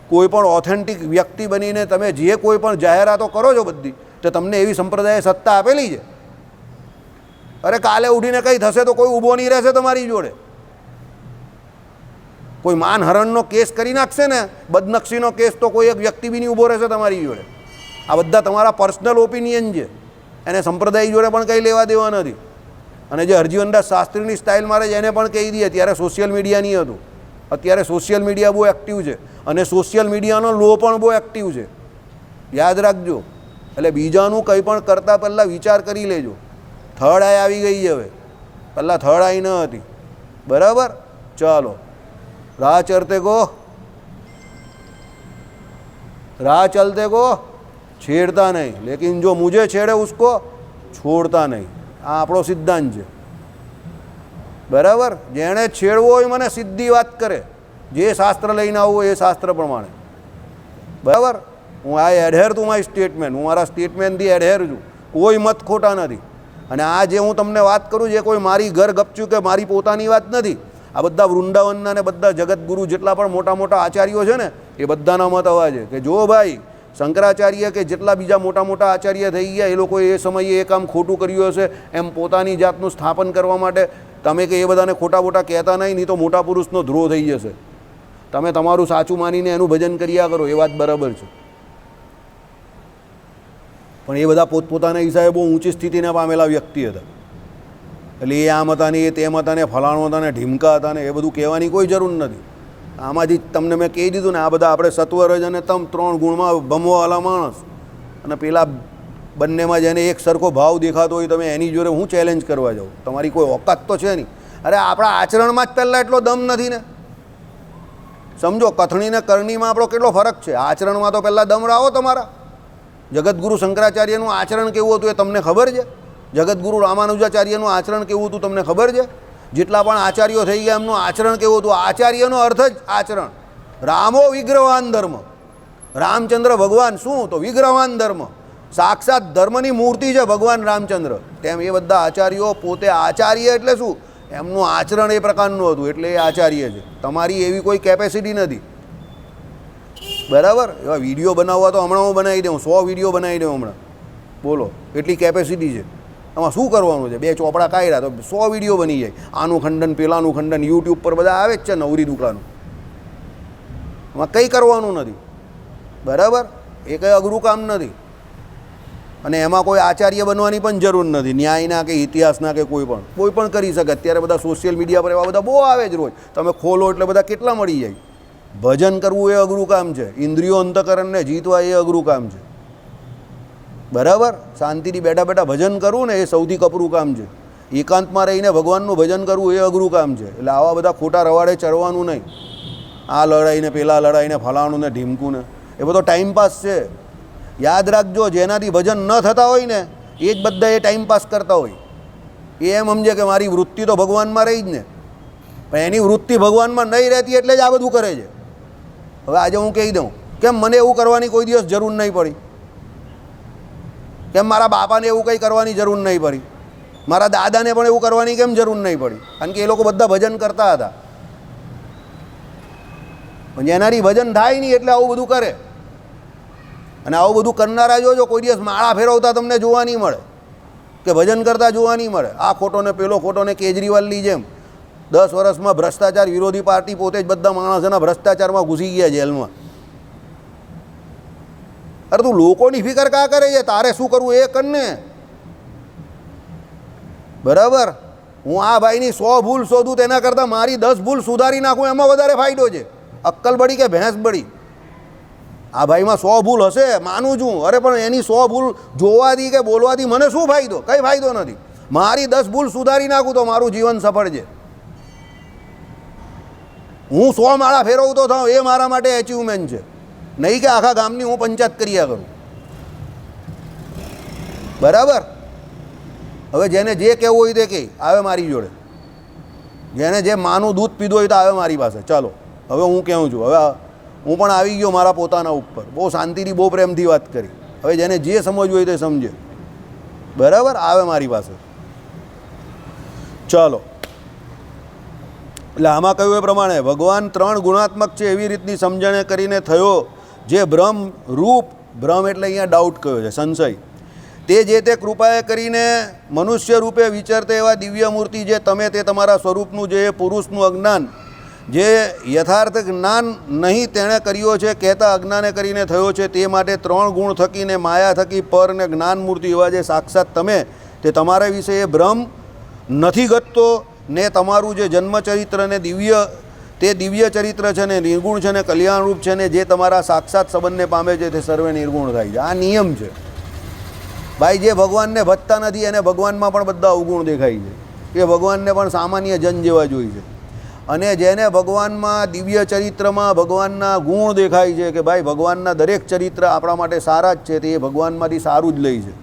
કોઈ પણ ઓથેન્ટિક વ્યક્તિ બનીને તમે જે કોઈ પણ જાહેરાતો કરો છો બધી, તો તમને એવી સંપ્રદાયે સત્તા આપેલી છે? અરે કાલે ઉઠીને કંઈ થશે તો કોઈ ઊભો નહીં રહેશે તમારી જોડે. કોઈ માનહરણનો કેસ કરી નાખશે ને, બદનક્ષીનો કેસ, તો કોઈ એક વ્યક્તિ બી નહીં ઊભો રહેશે તમારી જોડે. આ બધા તમારા પર્સનલ ઓપિનિયન છે, એને સંપ્રદાય જોડે પણ કંઈ લેવા દેવા નથી. અને જે હરજીવનદાસ શાસ્ત્રીની સ્ટાઇલ મારે એને પણ કહી દઈએ, ત્યારે સોશિયલ મીડિયા નહીં હતું. અત્યારે સોશિયલ મીડિયા બહુ એક્ટિવ છે અને સોશિયલ મીડિયાનો લો પણ બહુ એક્ટિવ છે, યાદ રાખજો. એટલે બીજાનું કંઈ પણ કરતાં પહેલાં વિચાર કરી લેજો. થર્ડ આઈ આવી ગઈ છે હવે, પહેલાં થર્ડ આઈ ન હતી, બરાબર? ચાલો. રાહ ચરતે કો राह चलते को छेड़ता नहीं, लेकिन जो मुझे छेड़े उसको छोड़ता नहीं. આ આપણો સિદ્ધાંત છે, બરાબર? જેણે છેડવો હોય મને સીધી વાત કરે, જે શાસ્ત્ર લઈને આવવું એ શાસ્ત્ર પ્રમાણે, બરાબર? હું આઈ એડહેર ટુ માય સ્ટેટમેન્ટ, હું મારા સ્ટેટમેન્ટથી એડહેર છું, કોઈ મત ખોટા નથી. અને આ જે હું તમને વાત કરું જે કોઈ મારી ઘર ગપચું કે મારી પોતાની વાત નથી. આ બધા વૃંદાવનના ને બધા જગતગુરુ જેટલા પણ મોટા મોટા આચાર્યો છે ને, એ બધાના મત આવા છે કે જો ભાઈ શંકરાચાર્ય કે જેટલા બીજા મોટા મોટા આચાર્ય થઈ ગયા, એ લોકોએ એ સમયે એ કામ ખોટું કર્યું હશે, એમ પોતાની જાતનું સ્થાપન કરવા માટે તમે કે એ બધાને ખોટા મોટા કહેતા નહીં તો મોટા પુરુષનો ધ્રોહ થઈ જશે. તમે તમારું સાચું માનીને એનું ભજન કર્યા કરો, એ વાત બરાબર છે. પણ એ બધા પોતપોતાના હિસાબે બહુ ઊંચી સ્થિતિને પામેલા વ્યક્તિ હતા. એટલે એ આમ હતા ને, એ તેમ હતા ને, ફલાણો હતા ને, ઢીમકા હતા ને, એ બધું કહેવાની કોઈ જરૂર નથી. આમાંથી તમને મેં કહી દીધું ને, આ બધા આપણે સત્વરજ અને તમ 3 ગુણમાં ભમવાવાળા માણસ, અને પેલા બંનેમાં જેને એક સરખો ભાવ દેખાતો હોય, તમે એની જોડે હું ચેલેન્જ કરવા જાઉં? તમારી કોઈ ઓકાત તો છે નહીં. અરે આપણા આચરણમાં જ પહેલાં એટલો દમ નથી ને. સમજો, કથણી ને કરણીમાં આપણો કેટલો ફરક છે. આચરણમાં તો પહેલાં દમ રાવો તમારા. જગતગુરુ શંકરાચાર્યનું આચરણ કેવું હતું એ તમને ખબર છે? જગતગુરુ રામાનુજાચાર્યનું આચરણ કેવું હતું તમને ખબર છે? જેટલા પણ આચાર્યો થઈ ગયા એમનું આચરણ કેવું હતું? આચાર્યનો અર્થ જ આચરણ. રામો વિગ્રહવાન ધર્મ, રામચંદ્ર ભગવાન શું તો વિગ્રહવાન ધર્મ, સાક્ષાત ધર્મની મૂર્તિ છે ભગવાન રામચંદ્ર. તેમ એ બધા આચાર્યો પોતે આચાર્ય એટલે શું? એમનું આચરણ એ પ્રકારનું હતું, એટલે એ આચાર્ય છે. તમારી એવી કોઈ કેપેસિટી નથી, બરાબર? એવા વિડીયો બનાવવા તો હમણાં હું બનાવી દઉં, 100 વિડીયો બનાવી દઉં હમણાં, બોલો એટલી કેપેસિટી છે. આમાં શું કરવાનું છે? 2 ચોપડા કાઢ્યા તો 100 વિડીયો બની જાય. આનું ખંડન, પેલાનું ખંડન, યુટ્યુબ પર બધા આવે જ છે નવરી દુકાનો. એમાં કંઈ કરવાનું નથી, બરાબર? એ કંઈ અઘરું કામ નથી. અને એમાં કોઈ આચાર્ય બનવાની પણ જરૂર નથી, ન્યાયના કે ઇતિહાસના કે કોઈ પણ કરી શકે. અત્યારે બધા સોશિયલ મીડિયા પર એવા બધા બહુ આવે જ રોજ, તમે ખોલો એટલે બધા કેટલા મળી જાય. ભજન કરવું એ અઘરું કામ છે, ઇન્દ્રિયો અંતકરણને જીતવા એ અઘરું કામ છે. બરાબર, શાંતિથી બેઠા બેઠા ભજન કરવું ને એ સૌથી કપરું કામ છે. એકાંતમાં રહીને ભગવાનનું ભજન કરવું એ અઘરું કામ છે. એટલે આવા બધા ખોટા રવાડે ચડવાનું નહીં. આ લડાઈને પેલા લડાઈને ફલાણું ને ઢીમકું ને એ બધો ટાઈમપાસ છે. યાદ રાખજો, જેનાથી ભજન ન થતા હોય ને એ જ બધા એ ટાઈમપાસ કરતા હોય. એ એમ સમજે કે મારી વૃત્તિ તો ભગવાનમાં રહી જ ને, પણ એની વૃત્તિ ભગવાનમાં નહીં રહેતી એટલે જ આ બધું કરે છે. હવે આજે હું કહી દઉં, કેમ મને એવું કરવાની કોઈ દિવસ જરૂર નહીં પડી, કેમ મારા બાપાને એવું કંઈ કરવાની જરૂર નહીં પડી, મારા દાદાને પણ એવું કરવાની કેમ જરૂર નહીં પડી? કારણ કે એ લોકો બધા ભજન કરતા હતા. પણ જેનાથી ભજન થાય નહીં એટલે આવું બધું કરે. અને આવું બધું કરનારા જોજો, કોઈ દિવસ માળા ફેરવતા તમને જોવા નહીં મળે, કે ભજન કરતા જોવા નહીં મળે. આ ખોટો ને પેલો ખોટો ને કેજરીવાલની જેમ 10 વર્ષમાં ભ્રષ્ટાચાર વિરોધી પાર્ટી પોતે જ બધા માણસોના ભ્રષ્ટાચારમાં ઘૂસી ગયા જેલમાં. અરે તું લોકોની ફિકર કા કરે છે? તારે શું કરવું એ કરને. બરાબર, હું આ ભાઈની 100 ભૂલ શોધું તેના કરતાં મારી 10 ભૂલ સુધારી નાખું એમાં વધારે ફાયદો છે. અક્કલ બળી કે ભેંસ બળી? આ ભાઈમાં 100 ભૂલ હશે માનું છું, અરે પણ એની 100 ભૂલ જોવાથી કે બોલવાથી મને શું ફાયદો? કંઈ ફાયદો નથી. મારી 10 ભૂલ સુધારી નાખું તો મારું જીવન સફળ છે. હું 100 માળા ફેરવતો થાઉં એ મારા માટે એચિવમેન્ટ છે, નહીં કે આખા ગામની હું પંચાયત કર્યા કરું. બરાબર, હવે જેને જે કહેવું હોય તે કહે, આવે મારી જોડે. જેને જે માનું દૂધ પીધું હોય તો આવે મારી પાસે. ચાલો હવે હું કહું છું, હવે હું પણ આવી ગયો મારા પોતાના ઉપર. બહુ શાંતિથી બહુ પ્રેમથી વાત કરી. હવે જેને જે સમજવું હોય તે સમજે. બરાબર, આવે મારી પાસે. ચાલો, એટલે આમાં કહ્યું એ પ્રમાણે ભગવાન 3 ગુણાત્મક છે એવી રીતની સમજણે કરીને થયો જે બ્રહ્મ રૂપ, બ્રહ્મ એટલે અહીંયા ડાઉટ કયો છે, સંશય, તે જે તે કૃપાએ કરીને મનુષ્ય રૂપે વિચરતે એવા દિવ્ય મૂર્તિ જે તમે તે તમારા સ્વરૂપનું જે પુરુષનું અજ્ઞાન, જે યથાર્થ જ્ઞાન નહીં તેણે કર્યો છે, કહેતા અજ્ઞાને કરીને થયો છે. તે માટે 3 ગુણ થકીને માયા થકી પર ને જ્ઞાન મૂર્તિ એવા જે સાક્ષાત તમે તે તમારા વિશે એ બ્રહ્મ નથી ઘટતો ને તમારું જે જન્મચરિત્ર ને તે દિવ્ય ચરિત્ર છે ને નિર્ગુણ છે ને કલ્યાણરૂપ છે ને જે તમારા સાક્ષાત સંબંધને પામે છે તે સર્વે નિર્ગુણ થાય છે. આ નિયમ છે ભાઈ. જે ભગવાનને ભજતા નથી એને ભગવાનમાં પણ બધા અવગુણ દેખાય છે. એ ભગવાનને પણ સામાન્ય જન જેવા જોઈ છે. અને જેને ભગવાનમાં દિવ્ય ચરિત્રમાં ભગવાનના ગુણ દેખાય છે કે ભાઈ ભગવાનના દરેક ચરિત્ર આપણા માટે સારા જ છે, તે એ ભગવાનમાંથી સારું જ લે છે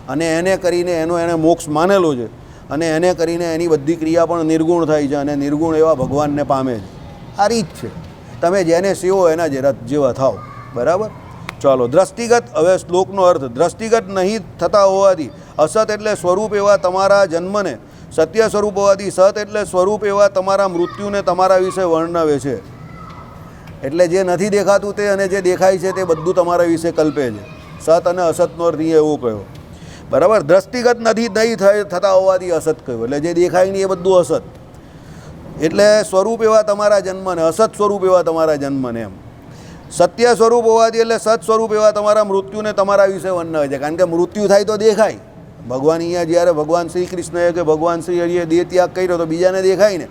અને એને કરીને એને મોક્ષ માનેલો છે. અને એને કરીને એની બધી ક્રિયા પણ નિર્ગુણ થાય છે અને નિર્ગુણ એવા ભગવાનને પામે છે. આ રીત છે. તમે જેને સેવો એના જેવા થાવ. બરાબર, ચાલો દ્રષ્ટિગત. હવે શ્લોકનો અર્થ, દ્રષ્ટિગત નહીં થતા હોવાથી અસત એટલે સ્વરૂપ એવા તમારા જન્મને, સત્ય સ્વરૂપ હોવાથી સત એટલે સ્વરૂપ એવા તમારા મૃત્યુને તમારા વિશે વર્ણવે છે. એટલે જે નથી દેખાતું તે અને જે દેખાય છે તે બધું તમારા વિશે કલ્પે છે. સત અને અસતનો અર્થ એવો કહ્યો. બરાબર, દ્રષ્ટિગત નહીં થતા હોવાથી અસત કહ્યું. એટલે જે દેખાય નહીં એ બધું અસત. એટલે સ્વરૂપ એવા તમારા જન્મને, અસત સ્વરૂપ એવા તમારા જન્મને એમ. સત્ય સ્વરૂપ હોવાથી એટલે સત સ્વરૂપ એવા તમારા મૃત્યુને તમારા વિશે વર્ણવે છે. કારણ કે મૃત્યુ થાય તો દેખાય. ભગવાન અહીંયા જ્યારે ભગવાન શ્રી કૃષ્ણએ કે ભગવાન શ્રી હરિએ દેહ ત્યાગ કર્યો તો બીજાને દેખાય ને,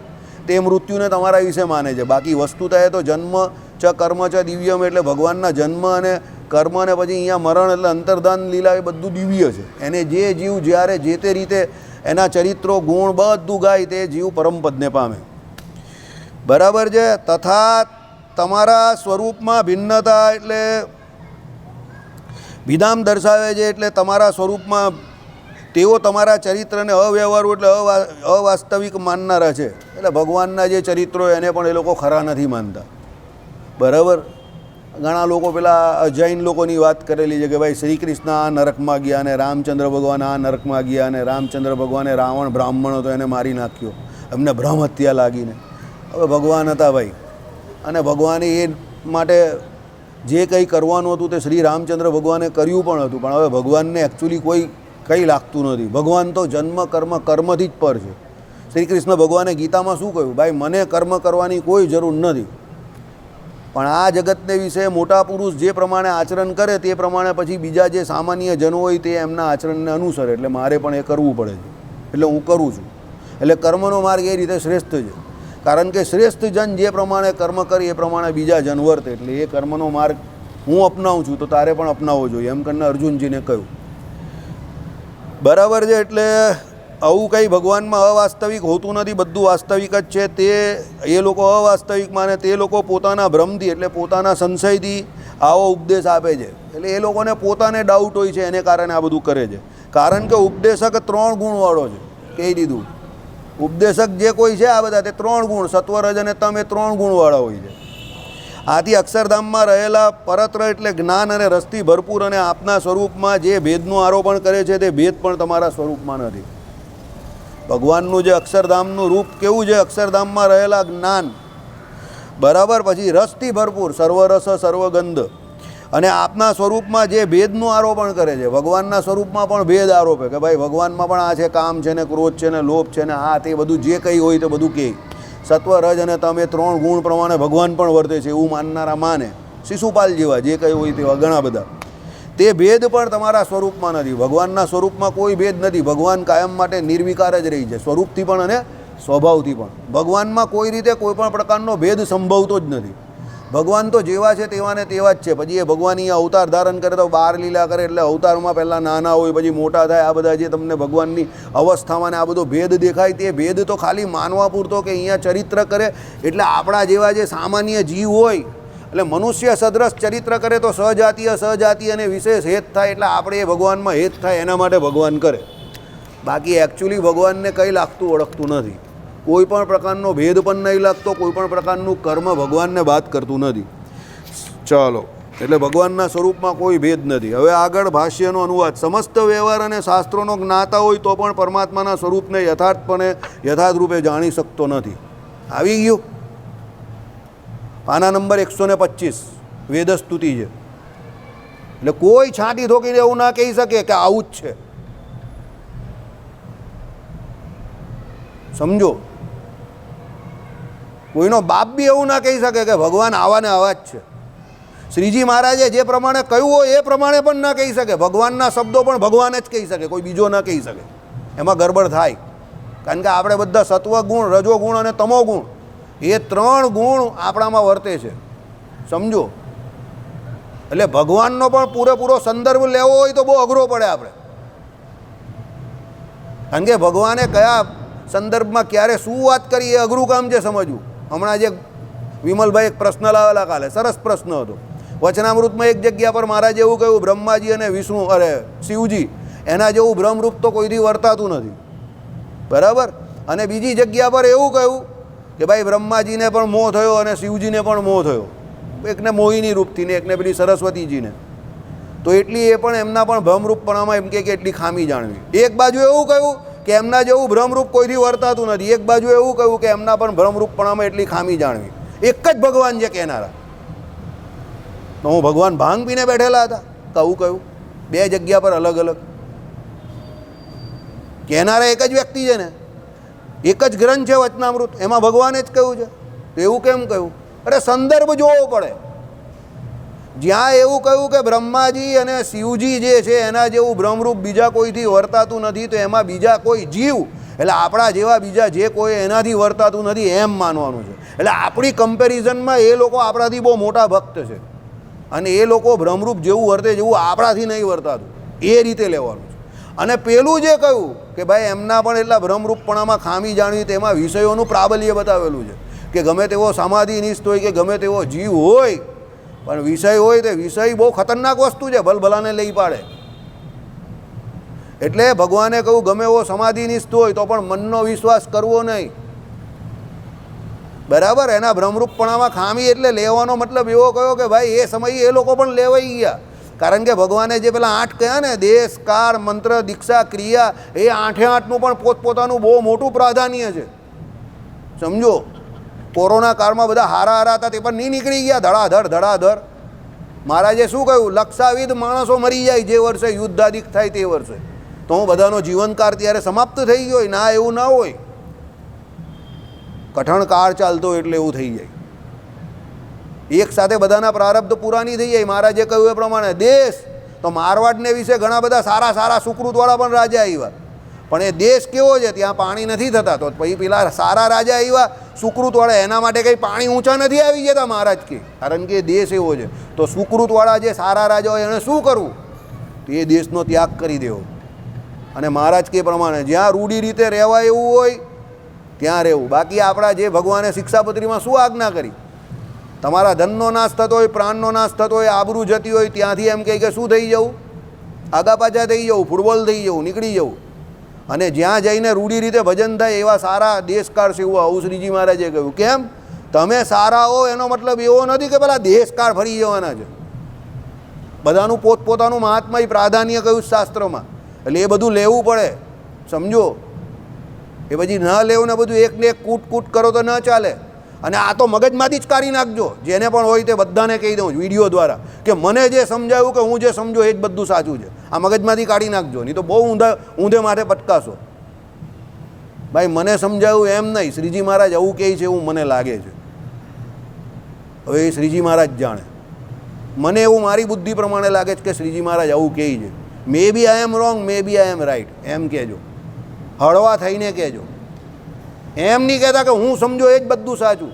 તે મૃત્યુને તમારા વિશે માને છે. બાકી વસ્તુતા એ તો જન્મ ચ કર્મ ચ દિવ્યમ, એટલે ભગવાનના જન્મ અને કર્મ અને પછી અહીંયા મરણ એટલે અંતર્ધાન લીલા એ બધું દિવ્ય છે. એને જે જીવ જ્યારે જે તે રીતે એના ચરિત્રો ગુણ બધું ગાય તે જીવ પરમપદને પામે. બરાબર છે. તથા તમારા સ્વરૂપમાં ભિન્નતા એટલે વિધામ દર્શાવે છે. એટલે તમારા સ્વરૂપમાં તેઓ તમારા ચરિત્રને અવ્યવહારુ એટલે અવાસ્તવિક માનનારા છે. એટલે ભગવાનના જે ચરિત્રો એને પણ એ લોકો ખરા નથી માનતા. બરાબર, ઘણા લોકો પેલા જૈન લોકોની વાત કરેલી છે કે ભાઈ શ્રી કૃષ્ણ આ નરકમાં ગયા અને રામચંદ્ર ભગવાન આ નરકમાં ગયા અને રામચંદ્ર ભગવાને રાવણ બ્રાહ્મણ હતો એને મારી નાખ્યો, એમને બ્રહ્મ હત્યા લાગીને. હવે ભગવાન હતા ભાઈ, અને ભગવાને એ માટે જે કંઈ કરવાનું હતું તે શ્રી રામચંદ્ર ભગવાને કર્યું પણ હતું. પણ હવે ભગવાનને એકચ્યુઅલી કંઈ લાગતું નથી. ભગવાન તો જન્મ કર્મથી જ પર છે. શ્રી કૃષ્ણ ભગવાને ગીતામાં શું કહ્યું? ભાઈ મને કર્મ કરવાની કોઈ જરૂર નથી. પણ આ જગતને વિશે મોટા પુરુષ જે પ્રમાણે આચરણ કરે તે પ્રમાણે પછી બીજા જે સામાન્ય જનો હોય તે એમના આચરણને અનુસરે. એટલે મારે પણ એ કરવું પડે છે, એટલે હું કરું છું. એટલે કર્મનો માર્ગ એ રીતે શ્રેષ્ઠ છે, કારણ કે શ્રેષ્ઠ જન જે પ્રમાણે કર્મ કરે એ પ્રમાણે બીજા જન વર્તે. એટલે એ કર્મનો માર્ગ હું અપનાવું છું, તો તારે પણ અપનાવવો જોઈએ, એમ કરીને અર્જુનજીને કહ્યું. બરાબર છે. એટલે આવું કંઈ ભગવાનમાં અવાસ્તવિક હોતું નથી, બધું વાસ્તવિક જ છે. તે એ લોકો અવાસ્તવિક માને, તે લોકો પોતાના ભ્રમથી એટલે પોતાના સંશયથી આવો ઉપદેશ આપે છે. એટલે એ લોકોને પોતાને ડાઉટ હોય છે, એને કારણે આ બધું કરે છે. કારણ કે ઉપદેશક 3 ગુણવાળો છે, કહી દીધું. ઉપદેશક જે કોઈ છે આ બધા તે 3 ગુણ, સત્વ રજ અને તમ, એ 3 ગુણવાળા હોય છે. આથી અક્ષરધામમાં રહેલા પરત્ર એટલે જ્ઞાન અને રસથી ભરપૂર અને આપના સ્વરૂપમાં જે ભેદનું આરોપણ કરે છે તે ભેદ પણ તમારા સ્વરૂપમાં નથી. ભગવાનનું જે અક્ષરધામનું રૂપ કેવું છે, અક્ષરધામમાં રહેલા જ્ઞાન, બરાબર, પછી રસથી ભરપૂર, સર્વરસ સર્વગંધ, અને આપના સ્વરૂપમાં જે ભેદનું આરોપણ કરે છે. ભગવાનના સ્વરૂપમાં પણ ભેદ આરોપે કે ભાઈ ભગવાનમાં પણ આ છે, કામ છે ને, ક્રોધ છે ને, લોભ છે ને, આ તે બધું જે કંઈ હોય તે બધું કહે. સત્વ રજ અને તમે 3 ગુણ પ્રમાણે ભગવાન પણ વર્તે છે એવું માનનારા માને, શિશુપાલ જેવા જે કંઈ હોય તેવા ઘણા બધા. તે ભેદ પણ તમારા સ્વરૂપમાં નથી. ભગવાનના સ્વરૂપમાં કોઈ ભેદ નથી. ભગવાન કાયમ માટે નિર્વિકાર જ રહી છે, સ્વરૂપથી પણ અને સ્વભાવથી પણ. ભગવાનમાં કોઈ રીતે કોઈ પણ પ્રકારનો ભેદ સંભવતો જ નથી. ભગવાન તો જેવા છે તેવા ને તેવા જ છે. પછી એ ભગવાન અહીંયા અવતાર ધારણ કરે તો 12 લીલા કરે, એટલે અવતારમાં પહેલાં નાના હોય, પછી મોટા થાય. આ બધા જે તમને ભગવાનની અવસ્થામાં ને આ બધો ભેદ દેખાય, તે ભેદ તો ખાલી માનવા પૂરતો કે અહીંયા ચરિત્ર કરે. એટલે આપણા જેવા જે સામાન્ય જીવ હોય, એટલે મનુષ્ય સદરસ ચરિત્ર કરે તો સહજાતીય અને વિશેષ હેત થાય. એટલે આપણે એ ભગવાનમાં હેત થાય એના માટે ભગવાન કરે. બાકી એકચ્યુઅલી ભગવાનને કંઈ લાગતું ઓળખતું નથી. કોઈ પણ પ્રકારનો ભેદ પણ નહીં લાગતો, કોઈ પણ પ્રકારનું કર્મ ભગવાનને બાદ કરતું નથી. ચાલો, એટલે ભગવાનના સ્વરૂપમાં કોઈ ભેદ નથી. હવે આગળ ભાષ્યનો અનુવાદ. સમસ્ત વ્યવહાર અને શાસ્ત્રોનો જ્ઞાતા હોય તો પણ પરમાત્માના સ્વરૂપને યથાર્થ રૂપે જાણી શકતો નથી. આવી ગયું. પાના નંબર 125 વેદસ્તુતિ છે. એટલે કોઈ છાંટી ઠોકીને એવું ના કહી શકે કે આવું જ છે. સમજો, કોઈનો બાપ બી એવું ના કહી શકે કે ભગવાન આવા ને આવા જ છે. શ્રીજી મહારાજે જે પ્રમાણે કહ્યું હોય એ પ્રમાણે પણ ના કહી શકે. ભગવાનના શબ્દો પણ ભગવાન જ કહી શકે, કોઈ બીજો ના કહી શકે. એમાં ગડબડ થાય. કારણ કે આપણે બધા સત્વગુણ, રજોગુણ અને તમોગુણ, એ 3 ગુણ આપણામાં વર્તે છે. સમજો, એટલે ભગવાનનો પણ પૂરેપૂરો સંદર્ભ લેવો હોય તો બહુ અઘરો પડે આપણે. કારણ કે ભગવાને કયા સંદર્ભમાં ક્યારે શું વાત કરી એ અઘરું કામ છે સમજવું. હમણાં જે વિમલભાઈ એક પ્રશ્ન લાવેલા કાલે, સરસ પ્રશ્ન હતો. વચનામૃતમાં એક જગ્યા પર મહારાજે એવું કહ્યું, બ્રહ્માજી અને વિષ્ણુ, શિવજી, એના જેવું બ્રહ્મરૂપ તો કોઈથી વર્તાતું નથી. બરાબર. અને બીજી જગ્યા પર એવું કહ્યું કે ભાઈ બ્રહ્માજીને પણ મોહ થયો અને શિવજીને પણ મોહ થયો. એકને મોહિની રૂપથી ને એકને પેલી સરસ્વતીજીને. તો એટલી એ પણ એમના પણ ભ્રમરૂપપણામાં એમ કે એટલી ખામી જાણવી. એક બાજુ એવું કહ્યું કે એમના જેવું ભ્રમરૂપ કોઈથી વર્તાતું નથી. એક બાજુ એવું કહ્યું કે એમના પણ ભ્રમરૂપપણામાં એટલી ખામી જાણવી. એક જ ભગવાન છે કહેનારા. તો હું ભગવાન ભાંગ પીને બેઠેલા હતા કહું કહ્યું? 2 જગ્યા પર અલગ અલગ. કહેનારા એક જ વ્યક્તિ છે ને, એક જ ગ્રંથ છે વચનામૃત, એમાં ભગવાને જ કહ્યું છે. તો એવું કેમ કહ્યું? અરે સંદર્ભ જોવો પડે. જ્યાં એવું કહ્યું કે બ્રહ્માજી અને શિવજી જે છે એના જેવું બ્રહ્મરૂપ બીજા કોઈથી વર્તાતું નથી, તો એમાં બીજા કોઈ જીવ, એટલે આપણા જેવા બીજા જે કોઈ એનાથી વર્તાતું નથી એમ માનવાનું છે. એટલે આપણી કમ્પેરિઝનમાં એ લોકો આપણાથી બહુ મોટા ભક્ત છે, અને એ લોકો બ્રહ્મરૂપ જેવું વર્તે જેવું આપણાથી નહીં વર્તાતું, એ રીતે લેવાનું છે. અને પેલું જે કહ્યું કે ભાઈ એમના પણ એટલા બ્રહ્મરૂપપણામાં ખામી જાણવી, તેમાં વિષયોનું પ્રાબલ્ય બતાવેલું છે કે ગમે તેવો સમાધિનિષ્ઠ હોય કે ગમે તેવો જીવ હોય, પણ વિષય હોય તે વિષય બહુ ખતરનાક વસ્તુ છે, ભલભલાને લઈ પાડે. એટલે ભગવાને કહ્યું ગમે એવો સમાધિનિષ્ઠ હોય તો પણ મનનો વિશ્વાસ કરવો નહીં. બરાબર. એના ભ્રમરૂપપણામાં ખામી એટલે લેવાનો મતલબ એવો કયો કે ભાઈ એ સમયે એ લોકો પણ લેવાઈ ગયા. કારણ કે ભગવાને જે પેલા 8 કહ્યા ને, દેશ, કાળ, મંત્ર, દીક્ષા, ક્રિયા, એ 8નું પણ પોતપોતાનું બહુ મોટું પ્રાધાન્ય છે. સમજો, કોરોના કાળમાં બધા હારા હતા તે પણ નહીં નીકળી ગયા ધડાધડ. મહારાજે શું કહ્યું? લક્ષાવિધ માણસો મરી જાય જે વર્ષે યુદ્ધાદિક થાય તે વર્ષે. તો હું બધાનો જીવનકાળ ત્યારે સમાપ્ત થઈ ગયો? ના, એવું ના હોય. કઠણ કાળ ચાલતો એટલે એવું થઈ જાય. એક સાથે બધાના પ્રારબ્ધ પૂરા નહીં થઈ જાય. મહારાજે કહ્યું એ પ્રમાણે દેશ તો મારવાડને વિશે ઘણા બધા સારા સારા સુકૃતવાળા પણ રાજા આવ્યા, પણ એ દેશ કેવો છે ત્યાં પાણી નથી થતા. તો પછી પેલા સારા રાજા આવ્યા સુકૃતવાળા, એના માટે કંઈ પાણી ઊંચા નથી આવી જતા મહારાજ કે, કારણ કે દેશ એવો છે. તો સુકૃતવાળા જે સારા રાજા હોય એને શું કરવું? તો એ દેશનો ત્યાગ કરી દેવો. અને મહારાજ કે પ્રમાણે જ્યાં રૂઢી રીતે રહેવાય એવું હોય ત્યાં રહેવું. બાકી આપણા જે ભગવાને શિક્ષાપત્રીમાં શું આજ્ઞા કરી, તમારા ધનનો નાશ થતો હોય, પ્રાણનો નાશ થતો હોય, આબરૂ જતી હોય, ત્યાંથી એમ કહે કે શું થઈ જવું? આગા પાછા થઈ જવું, ફૂટબોલ થઈ જવું, નીકળી જવું. અને જ્યાં જઈને રૂઢી રીતે ભજન થાય એવા સારા દેશકાર છે એવું આવું શ્રીજી મહારાજે કહ્યું. કેમ? તમે સારા હો એનો મતલબ એવો નથી કે પેલા દેશકાર ફરી જવાના છે. બધાનું પોતપોતાનું મહાત્મા પ્રાધાન્ય કહ્યું શાસ્ત્રમાં, એટલે એ બધું લેવું પડે, સમજો. એ પછી ન લેવું ને બધું એકને એક કૂટ કૂટ કરો તો ન ચાલે. અને આ તો મગજમાંથી જ કાઢી નાખજો, જેને પણ હોય તે બધાને કહી દઉં વિડીયો દ્વારા કે મને જે સમજાયું કે હું જે સમજો એ જ બધું સાચું છે. આ મગજમાંથી કાઢી નાખજો, નહીં તો બહુ ઊંધે માથે પટકાશો. ભાઈ મને સમજાયું એમ નહીં, શ્રીજી મહારાજ આવું કહે છે એવું મને લાગે છે. હવે એ શ્રીજી મહારાજ જાણે. મને એવું મારી બુદ્ધિ પ્રમાણે લાગે છે કે શ્રીજી મહારાજ આવું કહે છે. મે બી આઈ am wrong, May B I M right, એમ કહેજો, હળવા થઈને કહેજો. એમ નહીં કહેતા કે હું સમજો એ જ બધું સાચું.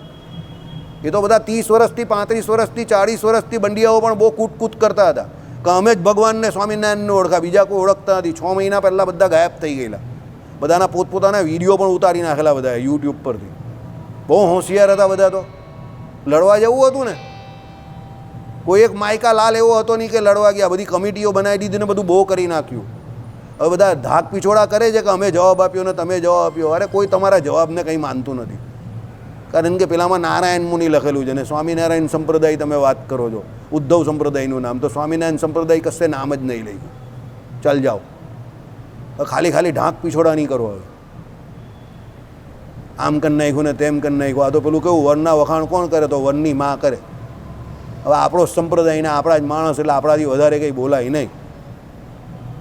એ તો બધા 30 વર્ષથી 35 વર્ષથી 40 વર્ષથી બંડિયાઓ પણ બહુ કૂટકૂટ કરતા હતા કે અમે જ ભગવાનને સ્વામિનારાયણને ઓળખા, બીજા કોઈ ઓળખતા નથી. 6 મહિના પહેલાં બધા ગાયબ થઈ ગયેલા. બધાના પોતપોતાના વિડીયો પણ ઉતારી નાખેલા બધાએ યુટ્યુબ પરથી. બહુ હોશિયાર હતા બધા. તો લડવા જવું હતું ને, કોઈ એક માયકા લાલ એવો હતો નહીં કે લડવા ગયા. બધી કમિટીઓ બનાવી દીધી ને બધું બહુ કરી નાખ્યું. હવે બધા ધાક પીછોડા કરે છે કે અમે જવાબ આપ્યો ને તમે જવાબ આપ્યો. અરે કોઈ તમારા જવાબને કંઈ માનતું નથી, કારણ કે પેલામાં નારાયણ મુનિ લખેલું છે ને સ્વામિનારાયણ સંપ્રદાય તમે વાત કરો છો, ઉદ્ધવ સંપ્રદાયનું નામ. તો સ્વામિનારાયણ સંપ્રદાય કશે નામ જ નહીં લખ્યું. ચાલ જાઓ, ખાલી ખાલી ઢાંક પીછોડા નહીં કરો. હવે આમ કરી નાખ્યું ને તેમ કરી નાખ્યું. આ તો પેલું કેવું, વરના વખાણ કોણ કરે? તો વરની માં કરે. હવે આપણો સંપ્રદાયને આપણા જ માણસ એટલે આપણાથી વધારે કંઈ બોલાય નહીં.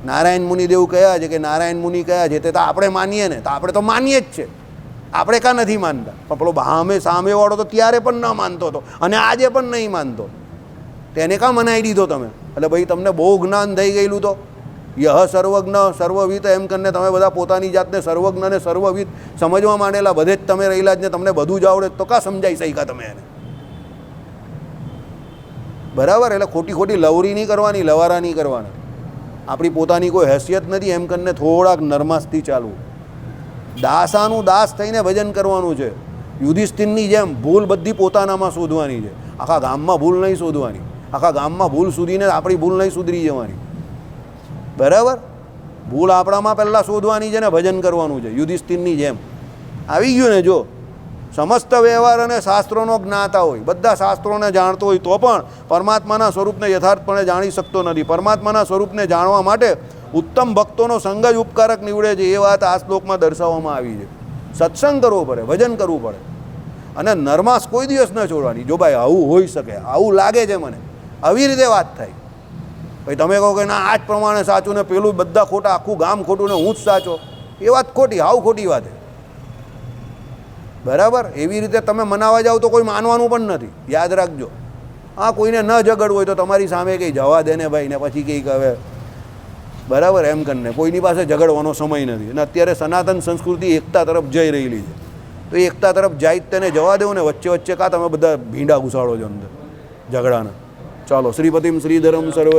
નારાયણ મુનિદેવ કયા છે કે નારાયણ મુનિ કયા છે તે તો આપણે માનીએ ને, તો આપણે તો માનીએ જ છે. આપણે કાં નથી માનતા? પણ પેલો સામેવાળો તો ત્યારે પણ ન માનતો હતો અને આજે પણ નહીં માનતો. તેને કાં મનાવી દીધો તમે? એટલે ભાઈ તમને બહુ જ્ઞાન થઈ ગયેલું. તો યહ સર્વજ્ઞ સર્વવિદ એમ કરીને તમે બધા પોતાની જાતને સર્વજ્ઞ અને સર્વવિદ સમજવા માંડેલા. બધે જ તમે રહેલા જ ને તમને બધું જ આવડે તો કાં સમજાઈ શક્યા તમે એને? બરાબર. એટલે ખોટી ખોટી લવરી નહીં કરવાની, લવારા નહીં કરવાના. આપણી પોતાની કોઈ હેસિયત નથી એમ કરીને થોડાક નરમાસથી ચાલવું. દાસાનું દાસ થઈને ભજન કરવાનું છે. યુધિષ્ઠિરની જેમ ભૂલ બધી પોતાનામાં શોધવાની છે. આખા ગામમાં ભૂલ નહીં શોધવાની. આખા ગામમાં ભૂલ શોધીને આપણી ભૂલ નહીં સુધરી જવાની. બરાબર. ભૂલ આપણામાં પહેલાં શોધવાની છે ને ભજન કરવાનું છે યુધિષ્ઠિરની જેમ. આવી ગયું ને? જો સમસ્ત વ્યવહાર અને શાસ્ત્રોનો જ્ઞાતા હોય, બધા શાસ્ત્રોને જાણતો હોય તો પણ પરમાત્માના સ્વરૂપને યથાર્થપણે જાણી શકતો નથી. પરમાત્માના સ્વરૂપને જાણવા માટે ઉત્તમ ભક્તોનો સંગ જ ઉપકારક નીવડે છે. એ વાત આ શ્લોકમાં દર્શાવવામાં આવી છે. સત્સંગ કરવો પડે, ભજન કરવું પડે અને નરમાસ કોઈ દિવસ ન છોડવાની. જો ભાઈ આવું હોઈ શકે, આવું લાગે છે મને, આવી રીતે વાત થાય. ભાઈ તમે કહો કે ના આ જ પ્રમાણે સાચું ને પેલું બધા ખોટા, આખું ગામ ખોટું ને હું જ સાચો, એ વાત ખોટી, હાવ ખોટી વાત છે. બરાબર. એવી રીતે તમે મનાવા જાઓ તો કોઈ માનવાનું પણ નથી. યાદ રાખજો. હા, કોઈને ન ઝઘડવું હોય તો તમારી સામે કંઈ જવા દે ને ભાઈ, ને પછી કંઈક હવે બરાબર એમ કરીને કોઈની પાસે ઝઘડવાનો સમય નથી. અને અત્યારે સનાતન સંસ્કૃતિ એકતા તરફ જઈ રહેલી છે. તો એ એકતા તરફ જાય તેને જવા દેવું ને વચ્ચે વચ્ચે કાં તમે બધા ભીંડા ઘુસાડો છો અંદર ઝઘડાના. ચાલો. શ્રીપતિમ શ્રીધરમ સર્વ